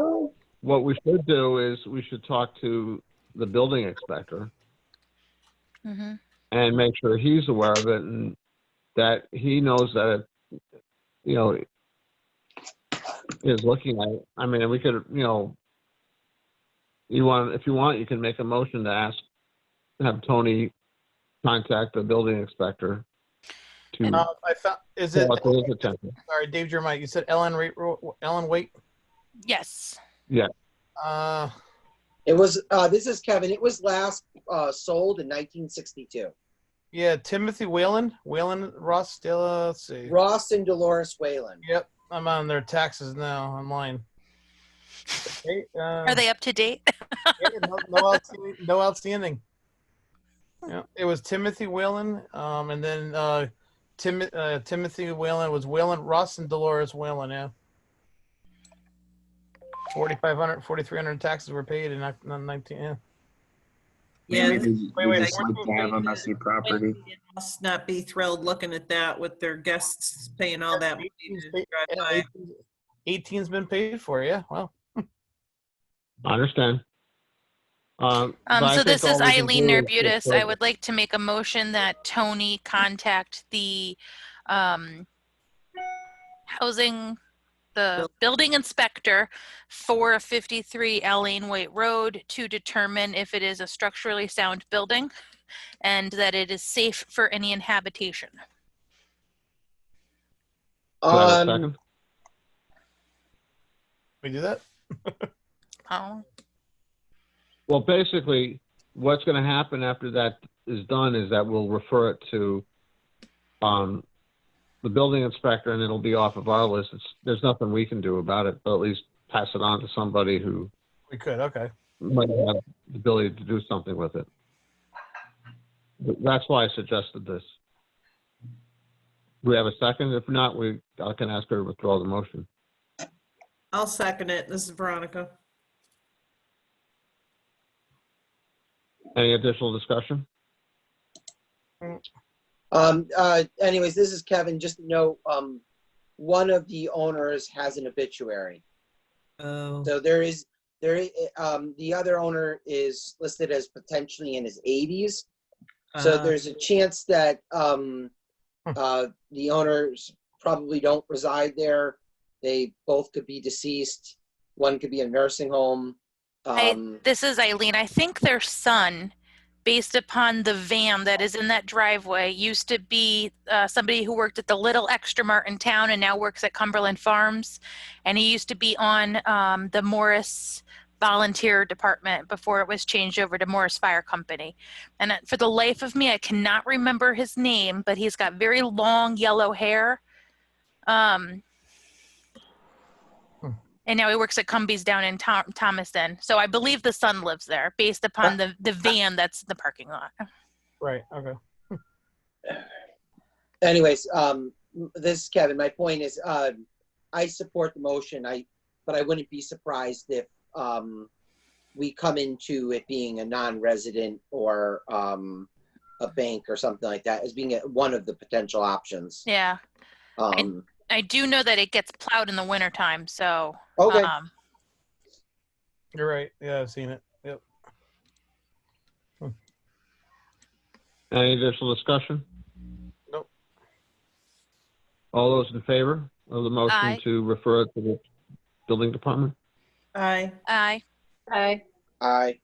what we should do is we should talk to the building inspector Mm-hmm. and make sure he's aware of it and that he knows that it, is looking at it. I mean, we could, if you want, you can make a motion to have Tony contact the building inspector to I found, is it, call it to his attention. sorry, Dave Jeremiah, you said Ellen Waite? Yes. It was, this is Kevin. It was last sold in 1962. Yeah, Timothy Whalen Ross, still, let's see. Ross and Dolores Whalen. Yep, I'm on their taxes now online. Okay, Are they up to date? yeah, no outstanding. Yeah, it was Timothy Whalen, and then Timothy Whalen was Whalen, Ross and Dolores Whalen, yeah. 4,500, 4,300 taxes were paid in 19, yeah. Yeah, Maybe they wait, just like to have a messy property. must not be thrilled looking at that with their guests paying all that money to drive by. 18's been paid for, yeah, well. I understand. But I So think this all is we can Eileen do is Nerbutis. just I would like to make a motion that Tony contact the building inspector for 53 Eileen Waite Road to determine if it is a structurally sound building and that it is safe for any inhabitation. Do I have a second? We do that? Oh, Well, basically, what's going to happen after that is done is that we'll refer it to the building inspector, and it'll be off of our list. There's nothing we can do about it, but at least pass it on to somebody who We could, okay. might have the ability to do something with it. But that's why I suggested this. Do we have a second? If not, I can ask her to withdraw the motion. I'll second it. This is Veronica. Any additional discussion? Anyways, this is Kevin. Just to note, one of the owners has an obituary. Oh. So the other owner is listed as potentially in his 80s. So there's a chance that the owners probably don't reside there. They both could be deceased. One could be a nursing home. this is Eileen. I think their son, based upon the van that is in that driveway, used to be somebody who worked at the Little Extra Mart in town and now works at Cumberland Farms. And he used to be on the Morris volunteer department before it was changed over to Morris Fire Company. And for the life of me, I cannot remember his name, but he's got very long yellow hair. And now he works at Cumbies down in Thomaston. So I believe the son lives there based upon the van that's in the parking lot. Right, okay. Anyways, this is Kevin. My point is, I support the motion. But I wouldn't be surprised if we come into it being a non-resident or a bank or something like that as being one of the potential options. Yeah. I do know that it gets plowed in the wintertime, so. Okay. You're right, yeah, I've seen it, yep. Any additional discussion? Nope. All those in favor of the motion Aye. to refer it to the building department? Aye. Aye. Aye. Aye.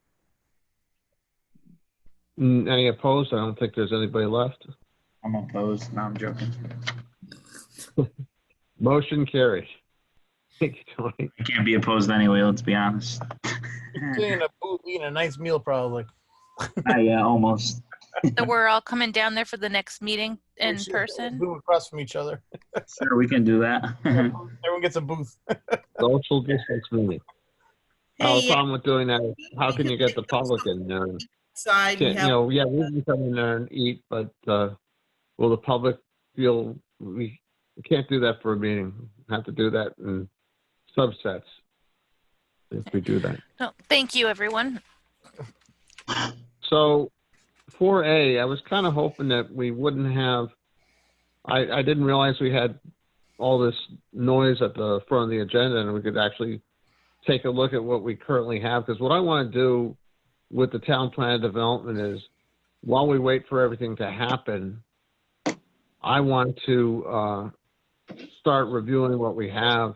Any opposed? I don't think there's anybody left. I'm opposed. No, I'm joking. Motion carried. Thank you, Tony. I can't be opposed anyway, let's be honest. Sitting in a booth eating a nice meal, probably. Yeah, almost. So we're all coming down there for the next meeting in person? Booth across from each other. Sure, we can do that. Everyone gets a booth. Social distance meeting. Oh, the Hey, problem with doing that is how can you get the public in there? side, Can't, you know, yeah, we can come in there and eat, but will the public feel we can't do that for a meeting? We have to do that in subsets if we do that. No, thank you, everyone. So 4A, I was kind of hoping that we wouldn't have, I didn't realize we had all this noise at the front of the agenda and we could actually take a look at what we currently have. Because what I want to do with the town plan development is while we wait for everything to happen, I want to start reviewing what we have.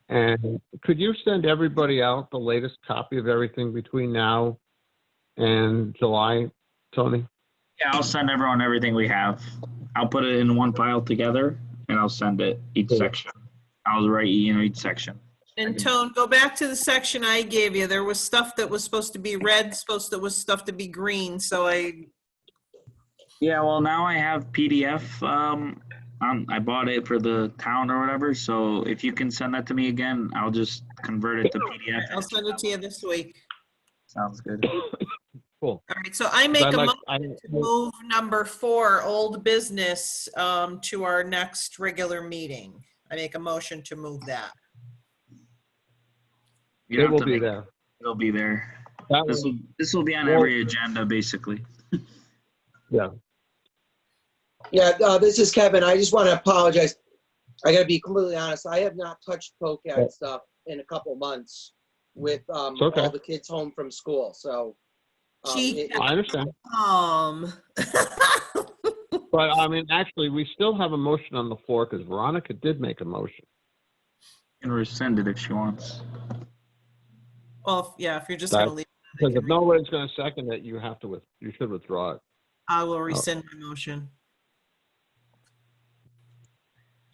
And could you send everybody out the latest copy of everything between now and July, Tony? Yeah, I'll send everyone everything we have. I'll put it in one file together and I'll send it each section. I'll write, each section. And Tone, go back to the section I gave you. There was stuff that was supposed to be red, that was stuff to be green, so Yeah, well, now I have PDF. I bought it for the town or whatever. So if you can send that to me again, I'll just convert it to PDF. I'll send it to you this week. Sounds good. Cool. All right, so I make I'd a like- motion to move number 4, old business, to our next regular meeting. I make a motion to move that. You It don't will have to be make- there. It'll be there. That This was, will be on Well- every agenda, basically. yeah. Yeah, this is Kevin. I just want to apologize. I got to be completely honest. I have not touched POCAD stuff in a couple months with okay. all the kids home from school. So Gee. I understand. But I mean, actually, we still have a motion on the floor because Veronica did make a motion. And rescind it if she wants. Well, yeah, if you're just That- gonna leave, Because if nobody's going to second it, you have to, you should withdraw it. I will rescind my motion.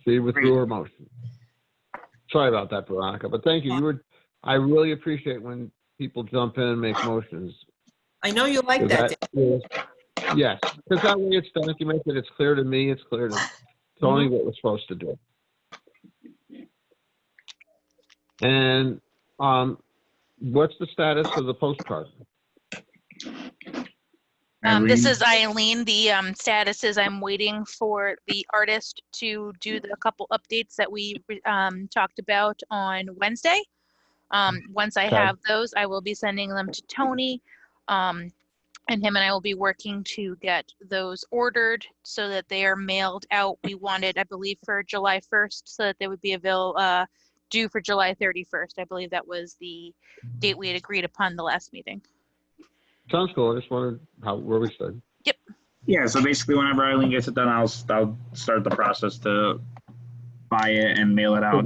She withdrew her motion. Sorry about that, Veronica, but thank you. I really appreciate when people jump in and make motions. I know you like that. Yes, because that way it's done. If you make it, it's clear to me, it's clear to Tony what we're supposed to do. And what's the status of the postcard? This Eileen? is Eileen. The status is I'm waiting for the artist to do the couple updates that we talked about on Wednesday. Once I Okay. have those, I will be sending them to Tony. And him and I will be working to get those ordered so that they are mailed out. We wanted, I believe, for July 1st so that they would be due for July 31st. I believe that was the date we had agreed upon the last meeting. Sounds cool. I just wondered where we stood. Yeah, so basically whenever Eileen gets it done, I'll start the process to buy it and mail it out.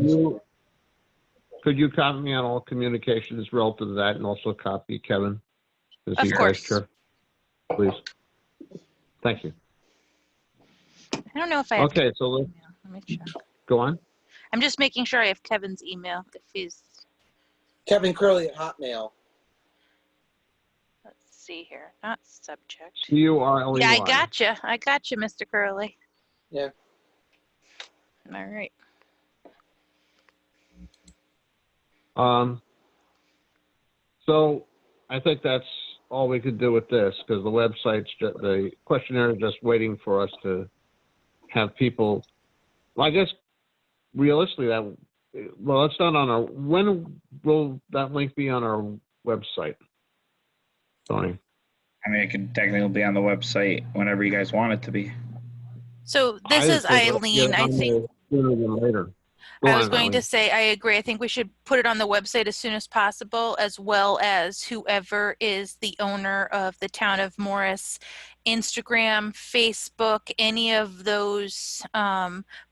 Could you copy me on all communications relative to that and also copy Kevin? As Of he's vice course. chair? Please. Thank you. I don't know if I have Okay, so let's email. Let me check. go on. I'm just making sure I have Kevin's email if he's, Kevin Curley at Hotmail. let's see here, not subject. C-U-R-L-E-Y. Yeah, I gotcha, Mr. Curley. Yeah. All right. So I think that's all we could do with this because the website's the questionnaire is just waiting for us to have people. Well, I guess realistically it's done on our. When will that link be on our website, Tony? I mean, it could technically be on the website whenever you guys want it to be. So this I is think let's get Eileen. it I on think there sooner than later. Go I was on, going to Eileen. say, I agree. I think we should put it on the website as soon as possible, as well as whoever is the owner of the town of Morris, Instagram, Facebook, any of those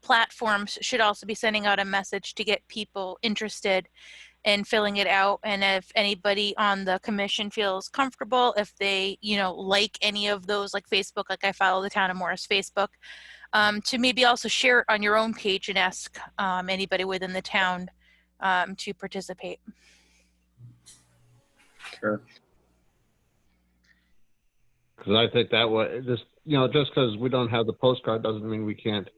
platforms should also be sending out a message to get people interested in filling it out. And if anybody on the commission feels comfortable, if they, like any of those, like Facebook, like I follow the town of Morris Facebook, to maybe also share it on your own page and ask anybody within the town to participate. Sure. Because I think that way, just because we don't have the postcard doesn't mean we can't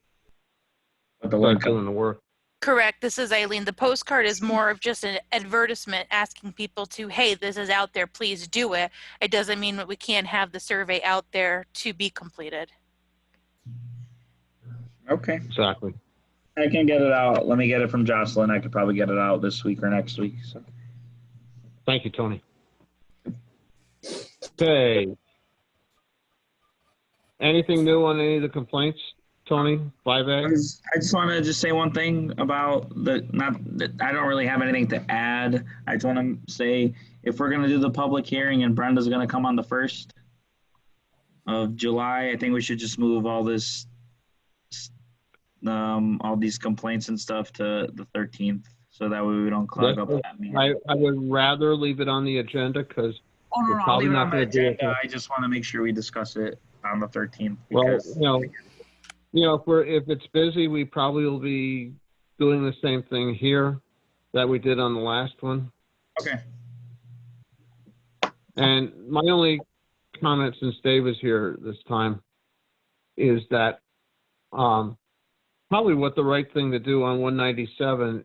Put the start link up. doing the work. Correct. This is Eileen. The postcard is more of just an advertisement asking people to, hey, this is out there, please do it. It doesn't mean that we can't have the survey out there to be completed. Okay. Exactly. I can get it out. Let me get it from Jocelyn. I could probably get it out this week or next week. So. Thank you, Tony. Okay. Anything new on any of the complaints, Tony? 5A? I just want to just say one thing about I don't really have anything to add. I just want to say if we're going to do the public hearing and Brenda's going to come on the 1st of July, I think we should just move all this, all these complaints and stuff to the 13th. So that way we don't clog up that meeting. I would rather leave it on the agenda because Oh, no, we're no, I'll probably leave it not on the going to do it. agenda. I just want to make sure we discuss it on the 13th. Well, Because, if it's busy, we probably will be doing the same thing here that we did on the last one. okay. And my only comment, since Dave is here this time, is that probably what the right thing to do on 197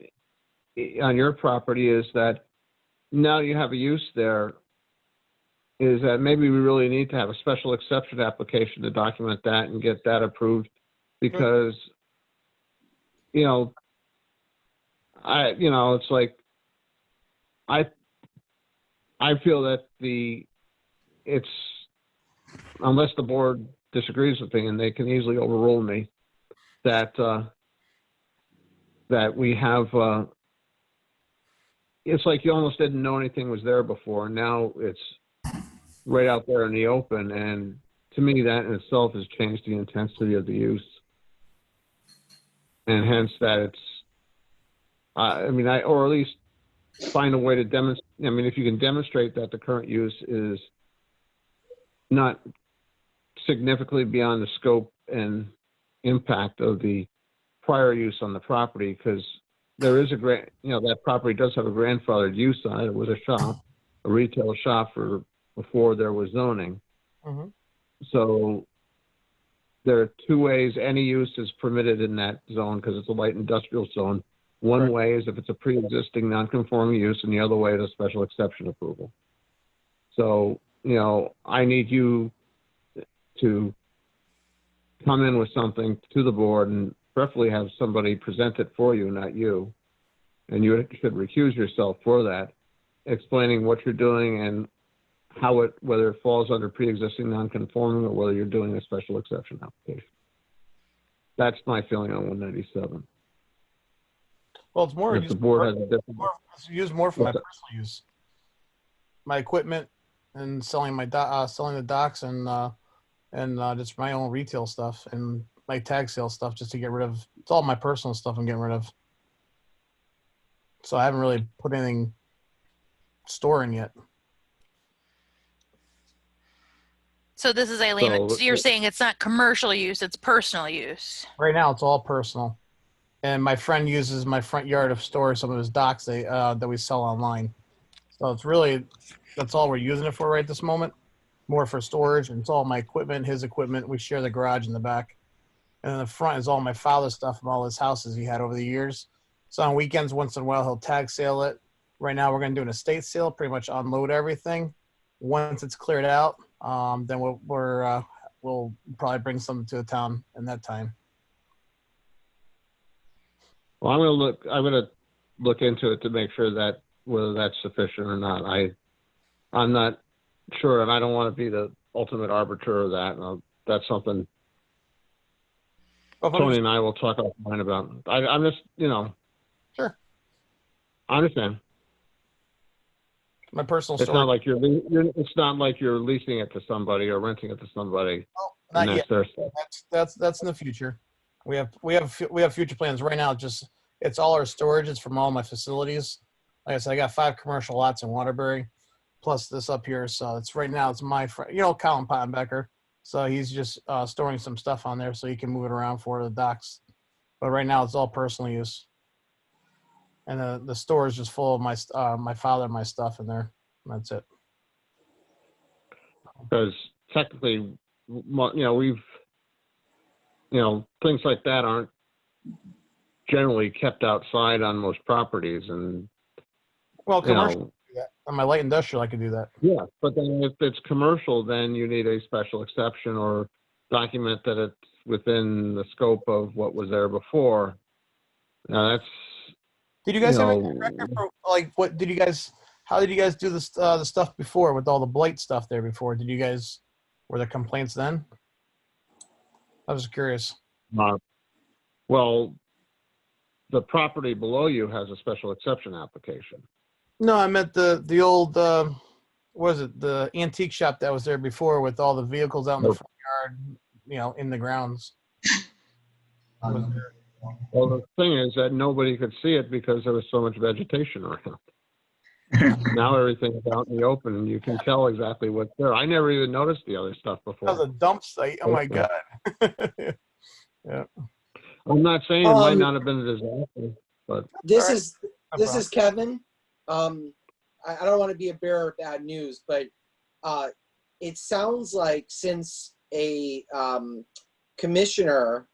on your property is that now you have a use there, is that maybe we really need to have a special exception application to document that and get that approved, because it's like I feel that it's unless the board disagrees with me, and they can easily overrule me, that we have it's like you almost didn't know anything was there before. Now it's right out there in the open, and to me that in itself has changed the intensity of the use, and hence that it's or at least find a way to demonstrate. I mean, if you can demonstrate that the current use is not significantly beyond the scope and impact of the prior use on the property, because there is that property does have a grandfathered use on it. It was a shop, a retail shop before there was zoning. Mm-hmm. So there are two ways any use is permitted in that zone, because it's a light industrial zone. One way is if it's a pre-existing non-conforming use, and the other way is a special exception approval. So, I need you to come in with something to the board, and preferably have somebody present it for you, not you. And you should recuse yourself for that, explaining what you're doing and whether it falls under pre-existing non-conforming or whether you're doing a special exception application. That's my feeling on 197. Well, it's more If the board has a different. it's used more for my personal use. My equipment and selling selling the docks and just my own retail stuff and my tag sale stuff, just to get rid of. It's all my personal stuff I'm getting rid of. So I haven't really put anything storing yet. So this is Eileen. So- So you're saying it's not commercial use, it's personal use. Right now, it's all personal. And my friend uses my front yard to store some of his docks that we sell online. So it's really, that's all we're using it for right this moment. More for storage, and it's all my equipment, his equipment. We share the garage in the back. And in the front is all my father's stuff from all his houses he had over the years. So on weekends, once in a while, he'll tag sale it. Right now, we're going to do an estate sale, pretty much unload everything. Once it's cleared out, then we'll probably bring something to the town in that time. Well, I'm going to look into it to make sure that whether that's sufficient or not. I'm not sure, and I don't want to be the ultimate arbiter of that. That's something Tony and I will talk offline about. I'm just, Sure. I understand. My personal It's story. not like it's not like you're leasing it to somebody or renting it to somebody. Not and yet. that's their stuff. That's in the future. We have future plans right now. It's all our storage. It's from all my facilities. Like I said, I got 5 commercial lots in Waterbury, plus this up here. So it's right now. It's my friend, Colin Pottenbecker. So he's just storing some stuff on there so he can move it around for the docks. But right now it's all personal use. And the store is just full of my father and my stuff in there. That's it. Because technically, we've, things like that aren't generally kept outside on most properties. And, Well, commercial, I can do that. On my light industrial, I can do that. yeah, but then if it's commercial, then you need a special exception or document that it's within the scope of what was there before. Now that's, Did you guys have any record for, what did you guys? How did you guys do this the stuff before with all the blight stuff there before? Were there complaints then? I was curious. well, the property below you has a special exception application. No, I meant the old what was it, the antique shop that was there before with all the vehicles out in the front yard, in the grounds. Well, the thing is that nobody could see it because there was so much vegetation around. Now everything's out in the open and you can tell exactly what's there. I never even noticed the other stuff before. That was a dump site. Oh my God. Yeah. I'm not saying it might not have been a disaster, but This Right. is Kevin. I don't want to be a bearer of bad news, but it sounds like since a commissioner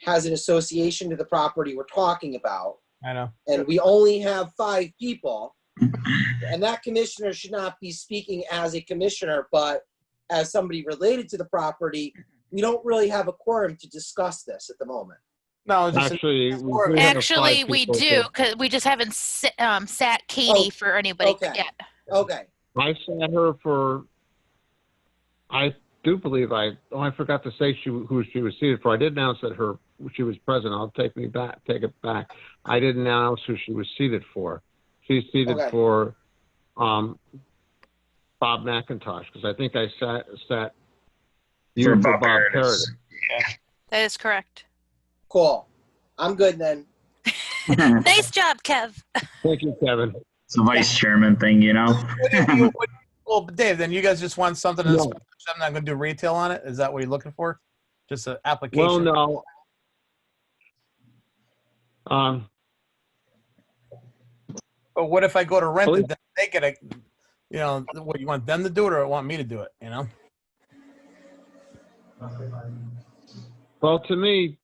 has an association to the property we're talking about, I know. and we only have 5 people, and that commissioner should not be speaking as a commissioner, but as somebody related to the property, we don't really have a quorum to discuss this at the moment. No, it's just actually, Actually, we do, because we just haven't sat Katie for anybody okay. yet. Okay. I sat her for, I do believe I forgot to say who she was seated for. I did announce that she was present. I'll take it back. I didn't announce who she was seated for. She's seated for Bob McIntosh, because I think I sat you for Bob Paradis. That is correct. Cool. I'm good then. Nice job, Kev. Thank you, Kevin. It's a vice chairman thing, Well, Dave, then you guys just want something No. that's, I'm not going to do retail on it. Is that what you're looking for? Just an application? Well, no. But what if I go to rent it? Then they get what, you want them to do it or want me to do it, Well, to me,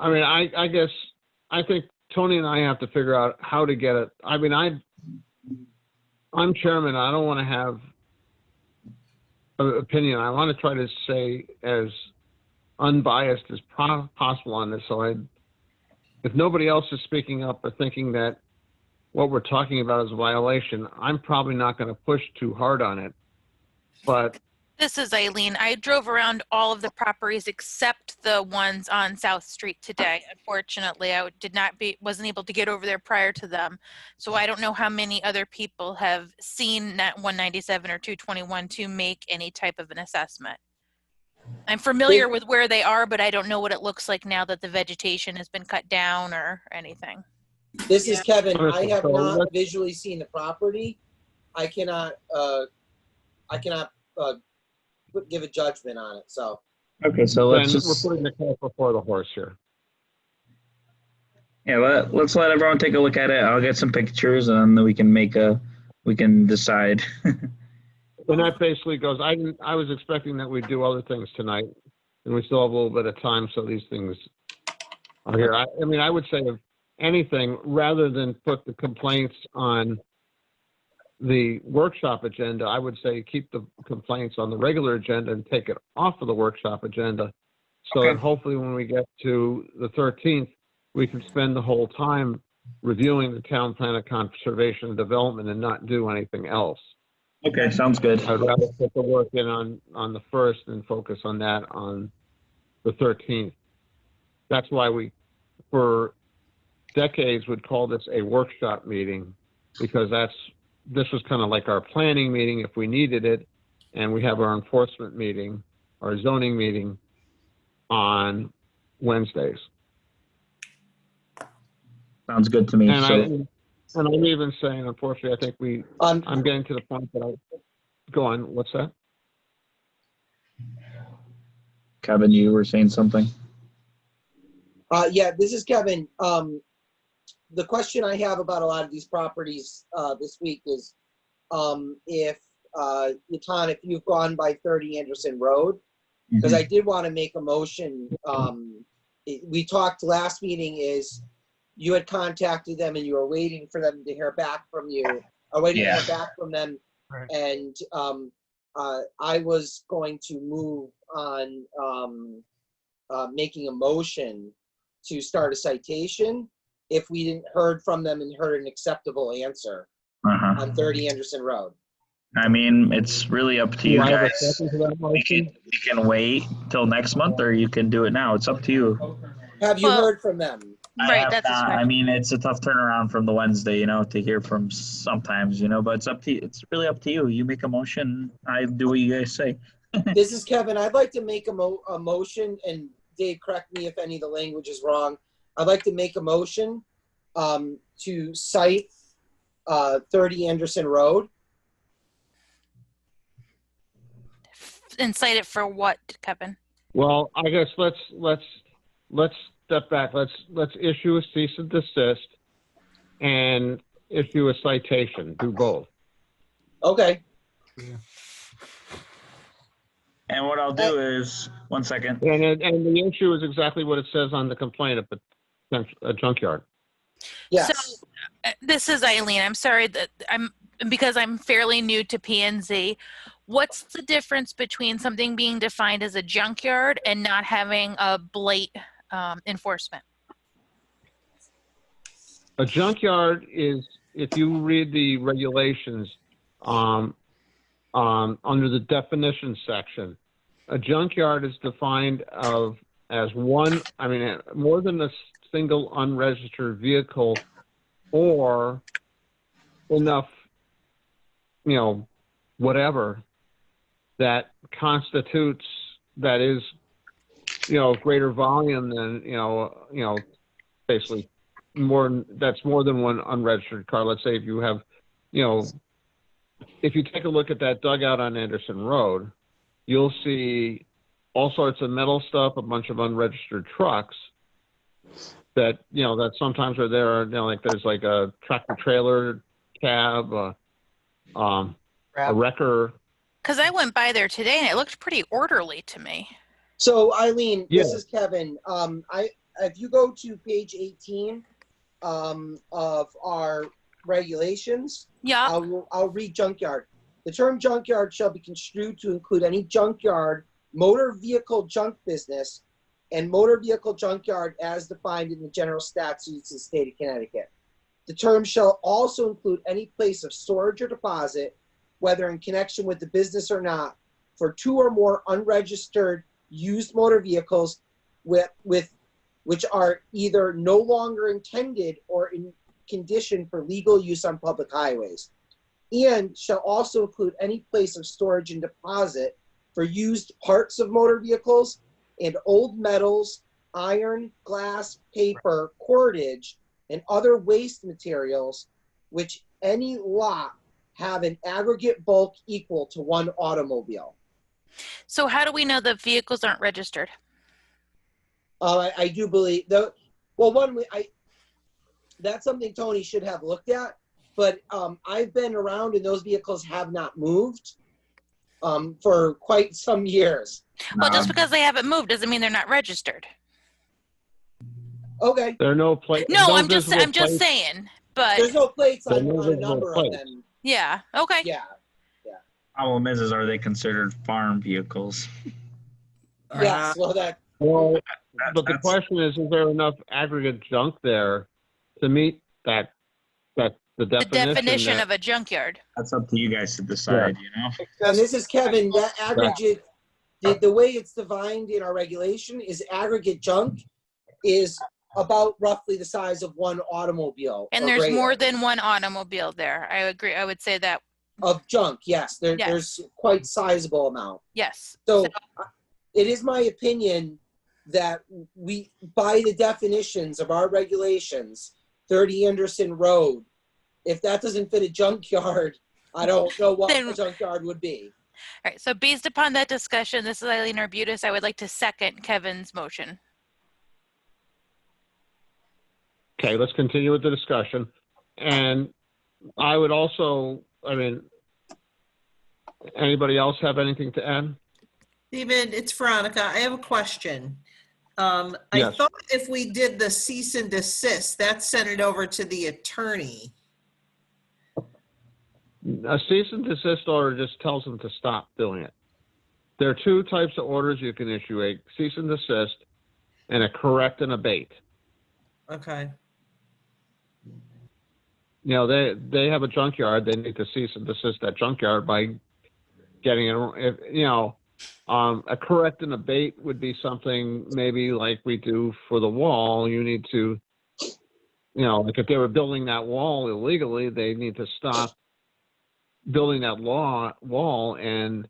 I mean, I guess I think Tony and I have to figure out how to get it. I mean, I'm chairman. I don't want to have an opinion. I want to try to say as unbiased as possible on this. So if nobody else is speaking up or thinking that what we're talking about is a violation, I'm probably not going to push too hard on it. But This is Eileen. I drove around all of the properties except the ones on South Street today. Unfortunately, I wasn't able to get over there prior to them. So I don't know how many other people have seen Net 197 or 221 to make any type of an assessment. I'm familiar with where they are, but I don't know what it looks like now that the vegetation has been cut down or anything. This is Kevin. I have not visually seen the property. I cannot give a judgment on it. So Okay, so let's we're just putting the cart before the horse here. let's let everyone take a look at it. I'll get some pictures and then we can decide. And that basically goes, I was expecting that we'd do other things tonight, and we still have a little bit of time, so these things are here. I mean, I would say if anything, rather than put the complaints on the workshop agenda, I would say keep the complaints on the regular agenda and take it off of the workshop agenda, so that hopefully when we get to the 13th, we can spend the whole time reviewing the town plan of conservation and development and not do anything else. Okay, sounds good. I'd rather put the work in on the 1st and focus on that on the 13th. That's why for decades would call this a workshop meeting because this was kind of like our planning meeting if we needed it, and we have our enforcement meeting, our zoning meeting on Wednesdays. Sounds good to me. And So, I'm even saying, unfortunately, I think I'm getting to the point that go on, what's that? Kevin, you were saying something? Yeah, this is Kevin. The question I have about a lot of these properties this week is if Yatan, if you've gone by 30 Anderson Road, because I did want to make a motion. We talked last meeting is you had contacted them and you were waiting for them to hear back from you, or waiting to hear back from them. Right. And I was going to move on making a motion to start a citation if we didn't heard from them and heard an acceptable answer on 30 Anderson Road. I mean, it's really up to you Do I have a guys. second to that motion? We can wait till next month, or you can do it now. It's up to you. Have you Well, heard from them? I Right, have that's not. correct. I mean, it's a tough turnaround from the Wednesday, to hear from sometimes, but it's up to you. It's really up to you. You make a motion. I do what you guys say. This is Kevin. I'd like to make a motion, and Dave, correct me if any of the language is wrong. I'd like to make a motion to cite 30 Anderson Road. And cite it for what, Kevin? Well, I guess let's step back. Let's issue a cease and desist and issue a citation. Do both. Okay. And what I'll do is, one second. And the issue is exactly what it says on the complaint of a junkyard. Yes. So this is Eileen. I'm sorry that because I'm fairly new to P&Z. What's the difference between something being defined as a junkyard and not having a blight enforcement? A junkyard is, if you read the regulations under the definition section, a junkyard is defined as more than a single unregistered vehicle or enough, whatever that constitutes, that is, greater volume than, basically that's more than one unregistered car. Let's say if you have, if you take a look at that dugout on Anderson Road, you'll see all sorts of metal stuff, a bunch of unregistered trucks that, that sometimes are there, like there's like a tractor trailer cab, a wrecker. Because I went by there today and it looked pretty orderly to me. So Eileen, Yeah. This is Kevin. If you go to page 18 of our regulations, Yeah. I'll read junkyard. The term junkyard shall be construed to include any junkyard, motor vehicle junk business, and motor vehicle junkyard as defined in the general statutes of the state of Connecticut. The term shall also include any place of storage or deposit, whether in connection with the business or not, for two or more unregistered used motor vehicles which are either no longer intended or in condition for legal use on public highways, and shall also include any place of storage and deposit for used parts of motor vehicles and old metals, iron, glass, paper, cordage, and other waste materials, which any lot have an aggregate bulk equal to one automobile. So how do we know the vehicles aren't registered? I do believe that's something Tony should have looked at, but I've been around and those vehicles have not moved for quite some years. Well, just because they haven't moved doesn't mean they're not registered. Okay, There are no plates. No, I'm just saying. But there's no plates on There are no a number of plates. them. yeah, okay. Yeah, Problem is are they considered farm vehicles? yeah. So that Well, but the That's- question is there enough aggregate junk there to meet the The definition that- of a junkyard. That's up to you guys to decide, and this is Kevin. That aggregate, the way it's defined in our regulation is aggregate junk is about roughly the size of one automobile. And or there's greater. more than one automobile there. I agree. I would say that. Of junk, yes. Yes. There's quite sizable amount. Yes. So it is my opinion that we, by the definitions of our regulations, 30 Anderson Road, if that doesn't fit a junkyard, I don't know what Then- a junkyard would be. All right. So based upon that discussion, this is Eileen Arbutus. I would like to second Kevin's motion. Okay, let's continue with the discussion. And I would also, I mean, anybody else have anything to add? David, it's Veronica. I have a question. I Yes. thought if we did the cease and desist, that sent it over to the attorney. A cease and desist order just tells them to stop doing it. There are two types of orders you can issue, a cease and desist and a correct and abate. Okay. You know, they have a junkyard, they need to cease and desist that junkyard by getting it, you know, a correct and abate would be something maybe like we do for the wall. You need to, you know, like if they were building that wall illegally, they need to stop building that wall and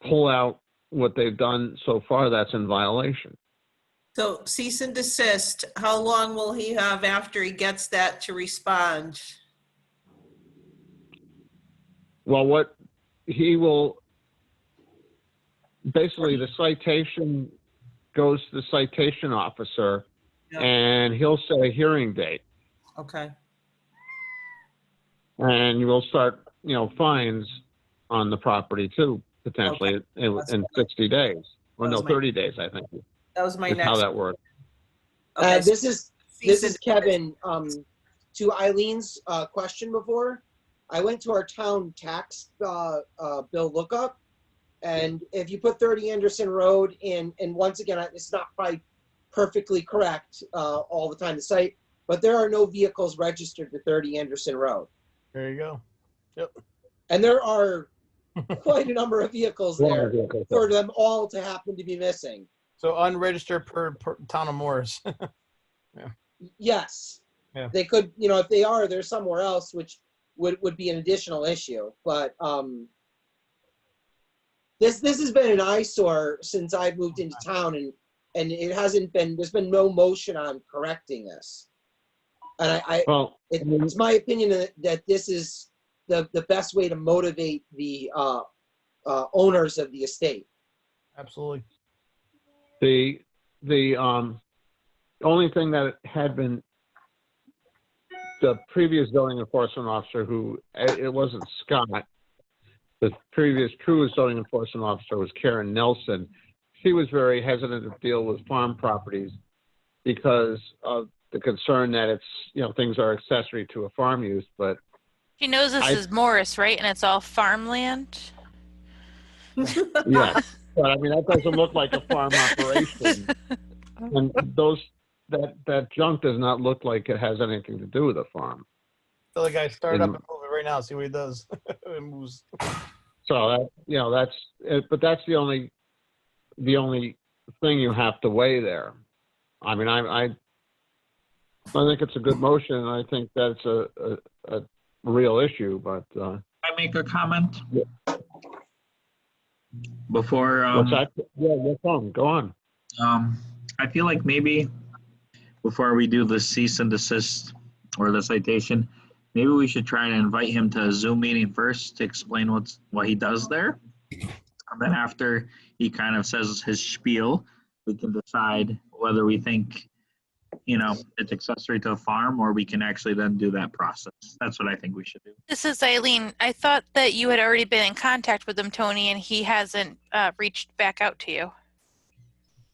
pull out what they've done so far that's in violation. So cease and desist, how long will he have after he gets that to respond? Well, what he will, basically the citation goes to the citation officer Yeah. and he'll set a hearing date Okay. and you will start, you know, fines on the property too, potentially in 60 days. Or no, That's my- 30 days, I think, That was my is how next. that works. Okay, so This is cease and Kevin. To Eileen's question before, I went to our town tax bill lookup, and if you put 30 Anderson Road in, and once again, it's not probably perfectly correct all the time to cite, but there are no vehicles registered to 30 Anderson Road, There you go. and there are quite a number of vehicles there for them all to happen to be missing. So unregistered per town of Morris. Yes. Yeah. They could, you know, if they are, they're somewhere else, which would be an additional issue. But this has been an eyesore since I've moved into town, and it hasn't been, there's been no motion on correcting this. And Well, it's my opinion that this is the best way to motivate the owners of the estate. Absolutely. the only thing that had been the previous zoning enforcement officer who, it wasn't Scott, the previous true zoning enforcement officer was Karen Nelson. She was very hesitant to deal with farm properties because of the concern that it's, you know, things are accessory to a farm use, but She knows this is Morris, right? And it's all farmland. yeah. But I mean, that doesn't look like a farm operation. And that junk does not look like it has anything to do with a farm. Tell the guy start up And- and move it right now. See what he does. It moves. So that, you know, that's it, but that's the only thing you have to weigh there. I mean, I think it's a good motion, and I think that's a real issue, but I make a comment Yeah. before what's that? Yeah, go on. I feel like maybe before we do the cease and desist or the citation, maybe we should try to invite him to a Zoom meeting first to explain what he does there. And then after he kind of says his spiel, we can decide whether we think, you know, it's accessory to a farm, or we can actually then do that process. That's what I think we should do. This is Eileen. I thought that you had already been in contact with him, Tony, and he hasn't reached back out to you.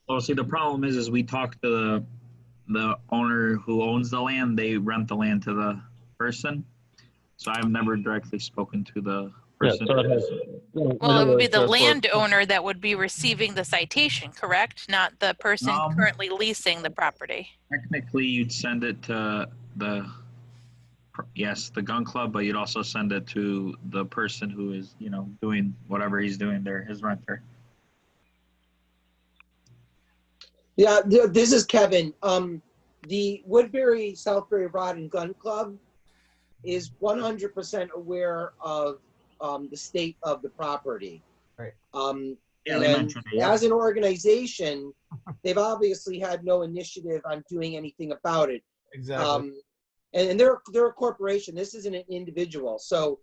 Well, see, the problem is we talked to the owner who owns the land. They rent the land to the person. So I've never directly spoken to the person. so it has- Well, it would be the landowner that would be receiving the citation, correct? Not the person currently leasing the property. Technically, you'd send it to the gun club, but you'd also send it to the person who is, you know, doing whatever he's doing there, his renter. Yeah, this is Kevin. the Woodbury Southbury Rod and Gun Club is 100% aware of the state of the property. Right. Yeah, they And mentioned it, yeah. as an organization, they've obviously had no initiative on doing anything about it. Exactly. And they're a corporation. This isn't an individual. So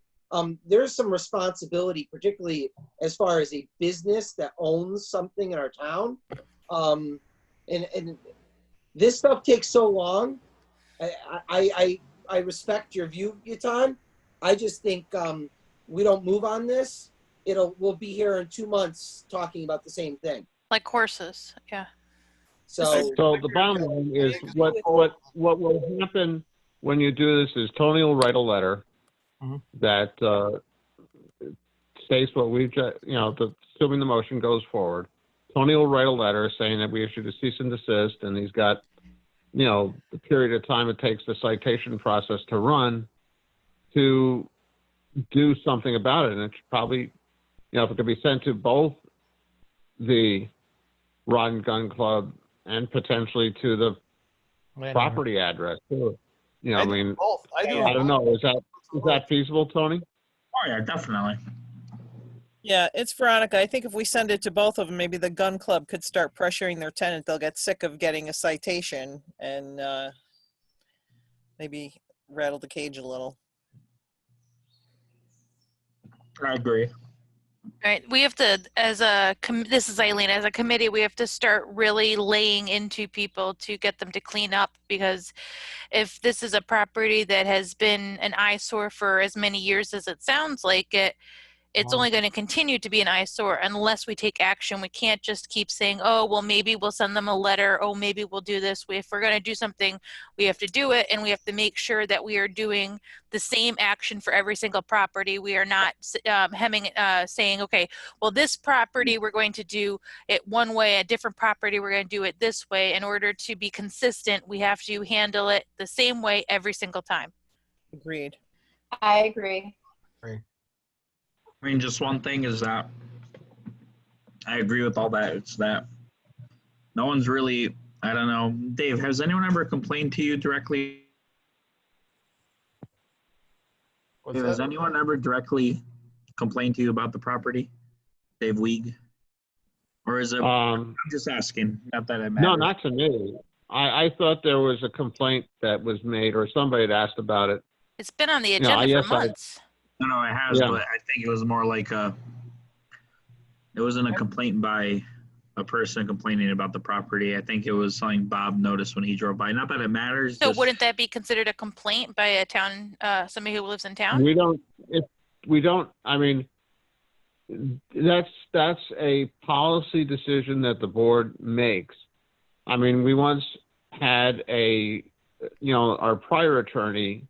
there's some responsibility, particularly as far as a business that owns something in our town. And this stuff takes so long. I respect your view, Yutan. I just think we don't move on this. We'll be here in 2 months talking about the same thing. Like horses, yeah. So So the bottom line is what will happen when you do this is Tony will write a letter Mhm. that states what we've just, assuming the motion goes forward. Tony will write a letter saying that we issued a cease and desist, and he's got, the period of time it takes the citation process to run to do something about it. And it's probably, if it could be sent to both the Rod and Gun Club and potentially to the Landowner. property address too. I do both. I do. I don't know. Is that feasible, Tony? Oh, yeah, definitely. Yeah, it's Veronica. I think if we send it to both of them, maybe the gun club could start pressuring their tenant. They'll get sick of getting a citation and maybe rattle the cage a little. I agree. All right, we have to, this is Eileen, as a committee, we have to start really laying into people to get them to clean up, because if this is a property that has been an eyesore for as many years as it sounds like it's only going to continue to be an eyesore unless we take action. We can't just keep saying, oh, well, maybe we'll send them a letter. Oh, maybe we'll do this. If we're going to do something, we have to do it, and we have to make sure that we are doing the same action for every single property. We are not saying, okay, well, this property we're going to do it one way, a different property we're going to do it this way. In order to be consistent, we have to handle it the same way every single time. Agreed. I agree. I mean, just one thing is that I agree with all that. It's that no one's really, I don't know. Dave, has anyone ever complained to you directly? What's Dave, has that? anyone ever directly complained to you about the property? Dave Weig? Or is it, I'm just asking, not that it matters. No, not to me. I thought there was a complaint that was made, or somebody had asked about it. It's been on the agenda for months. No, it has, Yeah. but I think it was more like it wasn't a complaint by a person complaining about the property. I think it was something Bob noticed when he drove by. Not that it matters. So just- wouldn't that be considered a complaint by a town, somebody who lives in town? We don't, I mean, that's a policy decision that the board makes. I mean, we once had our prior attorney,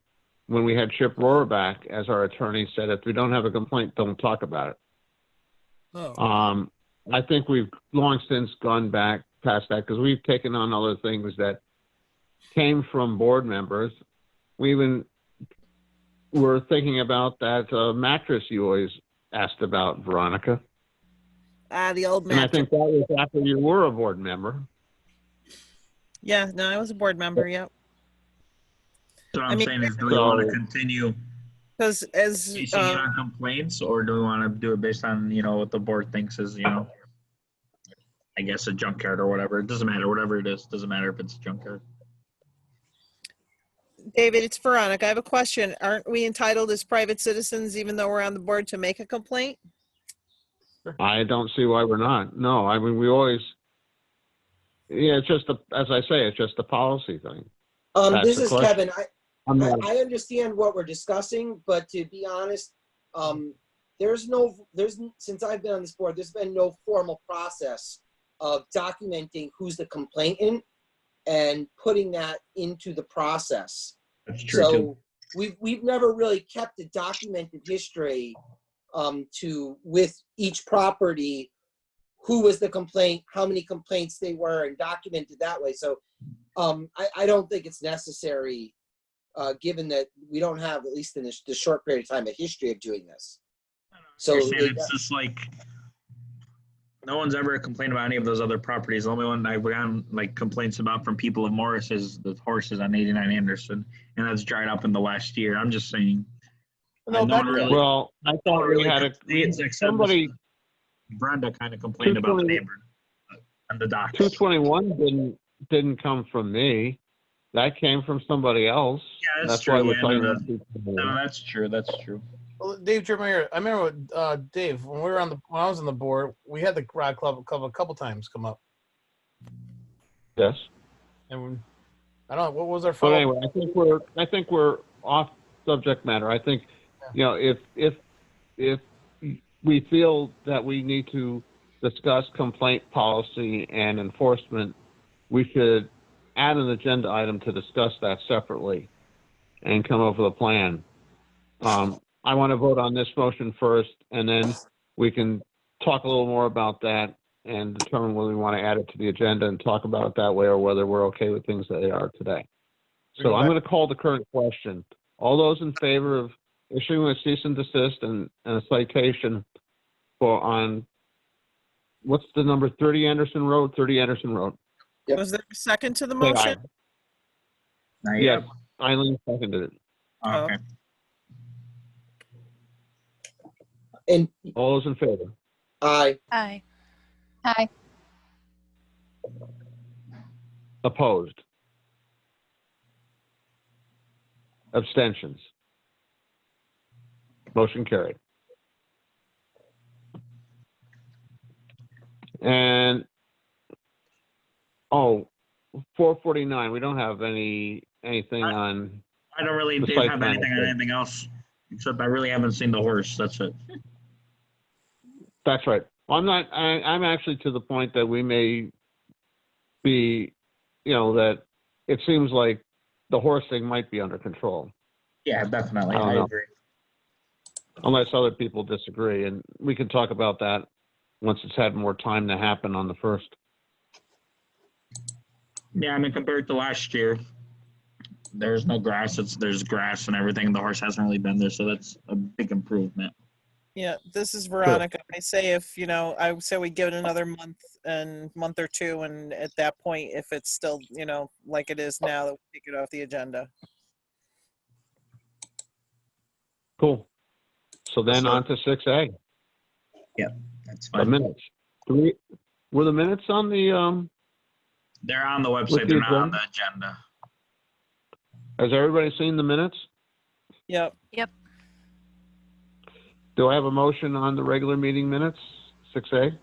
when we had Chip Rohrbach as our attorney, said, if we don't have a complaint, don't talk about it. Oh. I think we've long since gone back past that, because we've taken on other things that came from board members. We even were thinking about that mattress you always asked about, Veronica. The old And I mattress. think that was after you were a board member. Yeah, no, I was a board member, yeah. So I I'm mean, saying is, do we want to continue Because as, basing it on complaints, or do we want to do it based on, what the board thinks is, I guess a junkyard or whatever. It doesn't matter, whatever it is. Doesn't matter if it's a junkyard. David, it's Veronica. I have a question. Aren't we entitled as private citizens, even though we're on the board, to make a complaint? I don't see why we're not. No, I mean, we always, it's just, as I say, it's just a policy thing. This the is question. Kevin. I'm not- I understand what we're discussing, but to be honest, since I've been on this board, there's been no formal process of documenting who's the complainant and putting that into the process. That's true too. So we've never really kept a documented history with each property, who was the complaint, how many complaints they were, and documented that way. So I don't think it's necessary, given that we don't have, at least in the short period of time, a history of doing this. So You're saying it's just like, No one's ever complained about any of those other properties. The only one I've gotten like complaints about from people of Morris is the horses on 89 Anderson, and that's dried up in the last year. I'm just saying. No, No one that- really, Well, I no thought one we really had complains except somebody, Brenda kind of complained about the 220 neighbor and the docks. 221 didn't come from me. That came from somebody else. Yeah, that's why true. we're Yeah, talking no, about 221. No, that's true. That's true. Well, Dave Jeremiah, I remember Dave when we were when I was on the board, we had the Rod Club a couple times come up, Yes. and I don't know what was our But follow. anyway, I think we're off subject matter. I think, if we feel that we need to discuss complaint policy and enforcement, we should add an agenda item to discuss that separately and come up with a plan. I want to vote on this motion first, and then we can talk a little more about that and determine whether we want to add it to the agenda and talk about it that way, or whether we're okay with things that they are today. So I'm going to call the current question. All those in favor of issuing a cease and desist and a citation on, what's the number, 30 Anderson Road? 30 Anderson Road. Yep. Was there a second to the Say aye. motion? Not Yes, yet. Eileen seconded it. Okay. And All those in favor? I, Aye. Hi. Opposed? Abstentions? Motion carried. And, 449, we don't have anything on, I don't really The have site anything plan, on okay. anything else except I really haven't seen the horse. That's it. that's right. I'm actually to the point that we may be, that it seems like the horse thing might be under control, Yeah, definitely. I don't I know. agree. unless other people disagree. And we can talk about that once it's had more time to happen on the first. Yeah, I mean, compared to last year, there's no grass. There's grass and everything. The horse hasn't really been there, so that's a big improvement. Yeah, this is Veronica. I say I would say we give it another month or two, and at that point, if it's still, like it is now, that we take it off the agenda. Cool. So then on to 6A, That's the fine. minutes. Were the minutes on the, They're on the With website. the They're not on the agenda. has everybody seen the minutes? Yep. Do I have a motion on the regular meeting minutes, 6A?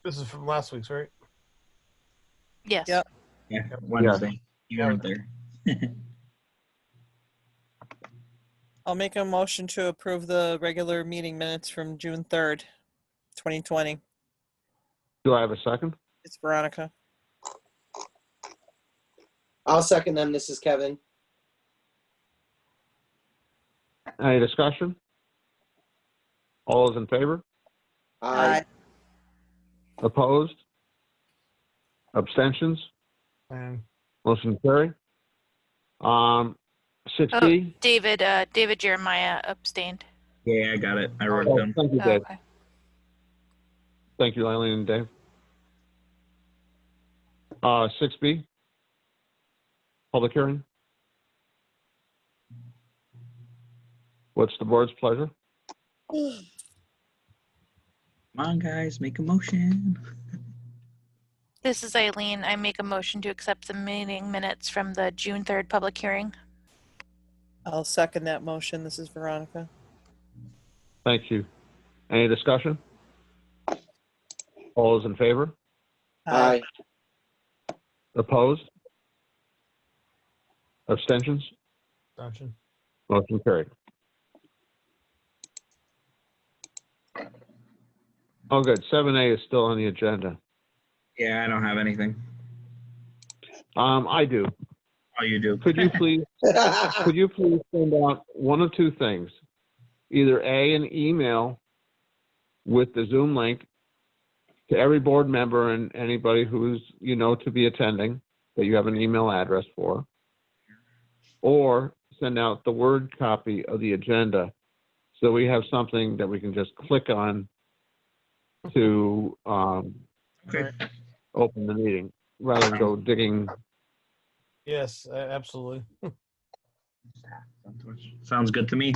This is from last week's, right? Yes. Yep. Yeah, Wednesday. You weren't there. I'll make a motion to approve the regular meeting minutes from June 3rd, 2020. Do I have a second? It's Veronica. I'll second them. This is Kevin. Any discussion? All those in favor? I, Opposed? Abstentions? And Motion carried. 6B? David Jeremiah abstained. Yeah, I got it. I wrote it Oh, down. thank you, Oh, Dave. okay. Thank you, Eileen and Dave. 6B? Public hearing? What's the board's pleasure? Come on, guys, make a motion. This is Eileen. I make a motion to accept the meeting minutes from the June 3rd public hearing. I'll second that motion. This is Veronica. Thank you. Any discussion? All those in favor? I, Opposed? Abstentions? Abstention. Motion carried. Oh, good. 7A is still on the agenda. Yeah, I don't have anything. I do. Oh, you do. Could you please send out one of two things? Either A, an email with the Zoom link to every board member and anybody who's, to be attending, that you have an email address for, or send out the Word copy of the agenda so we have something that we can just click on to Okay. open the meeting rather than go digging. Yes, absolutely. Sounds good to me.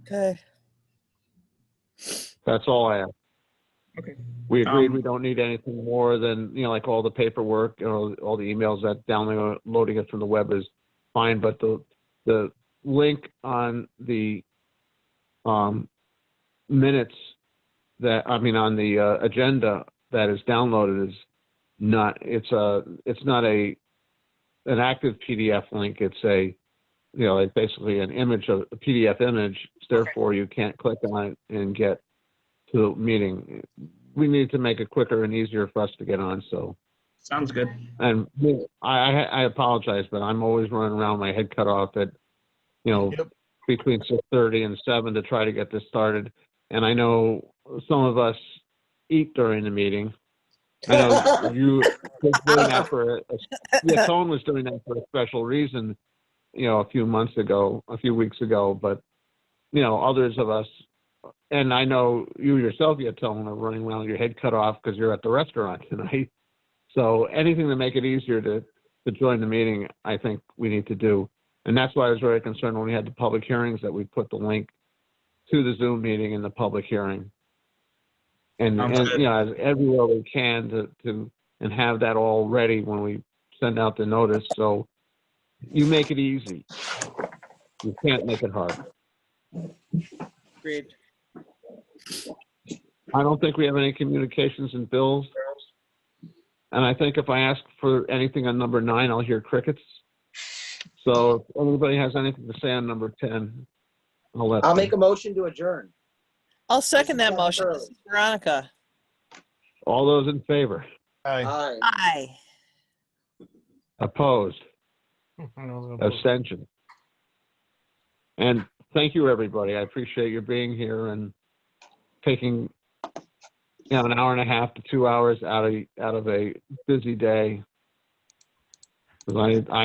Okay. That's all I have. Okay. We agreed we don't need anything more than, like all the paperwork, all the emails that downloading it from the web is fine, but the link on the minutes on the agenda that is downloaded is not, it's not an active PDF link. It's like basically an image of a PDF image. Therefore, you can't click on it and get to the meeting. We need to make it quicker and easier for us to get on. So Sounds good. and I apologize, but I'm always running around, my head cut off at Yep. between 6:30 and 7 to try to get this started. And I know some of us eat during the meeting. I know you was doing that Tone was doing that for a special reason, a few weeks ago, but others of us, and I know you yourself, Tone, are running around with your head cut off because you're at the restaurant tonight. So anything to make it easier to join the meeting, I think we need to do. And that's why I was very concerned when we had the public hearings that we put the link to the Zoom meeting in the public hearing. And Sounds good. as everywhere we can to have that all ready when we send out the notice. So you make it easy. You can't make it hard. Agreed. I don't think we have any communications and bills. And I think if I ask for anything on number 9, I'll hear crickets. So if anybody has anything to say on number 10, I'll make a motion to adjourn. I'll second that motion. Early. This is Veronica. All those in favor? Aye. Aye. Aye. Opposed? I know I was gonna vote. Abstention? And thank you, everybody. I appreciate you being here and taking an hour and a half to 2 hours out of a busy day. 'Cause I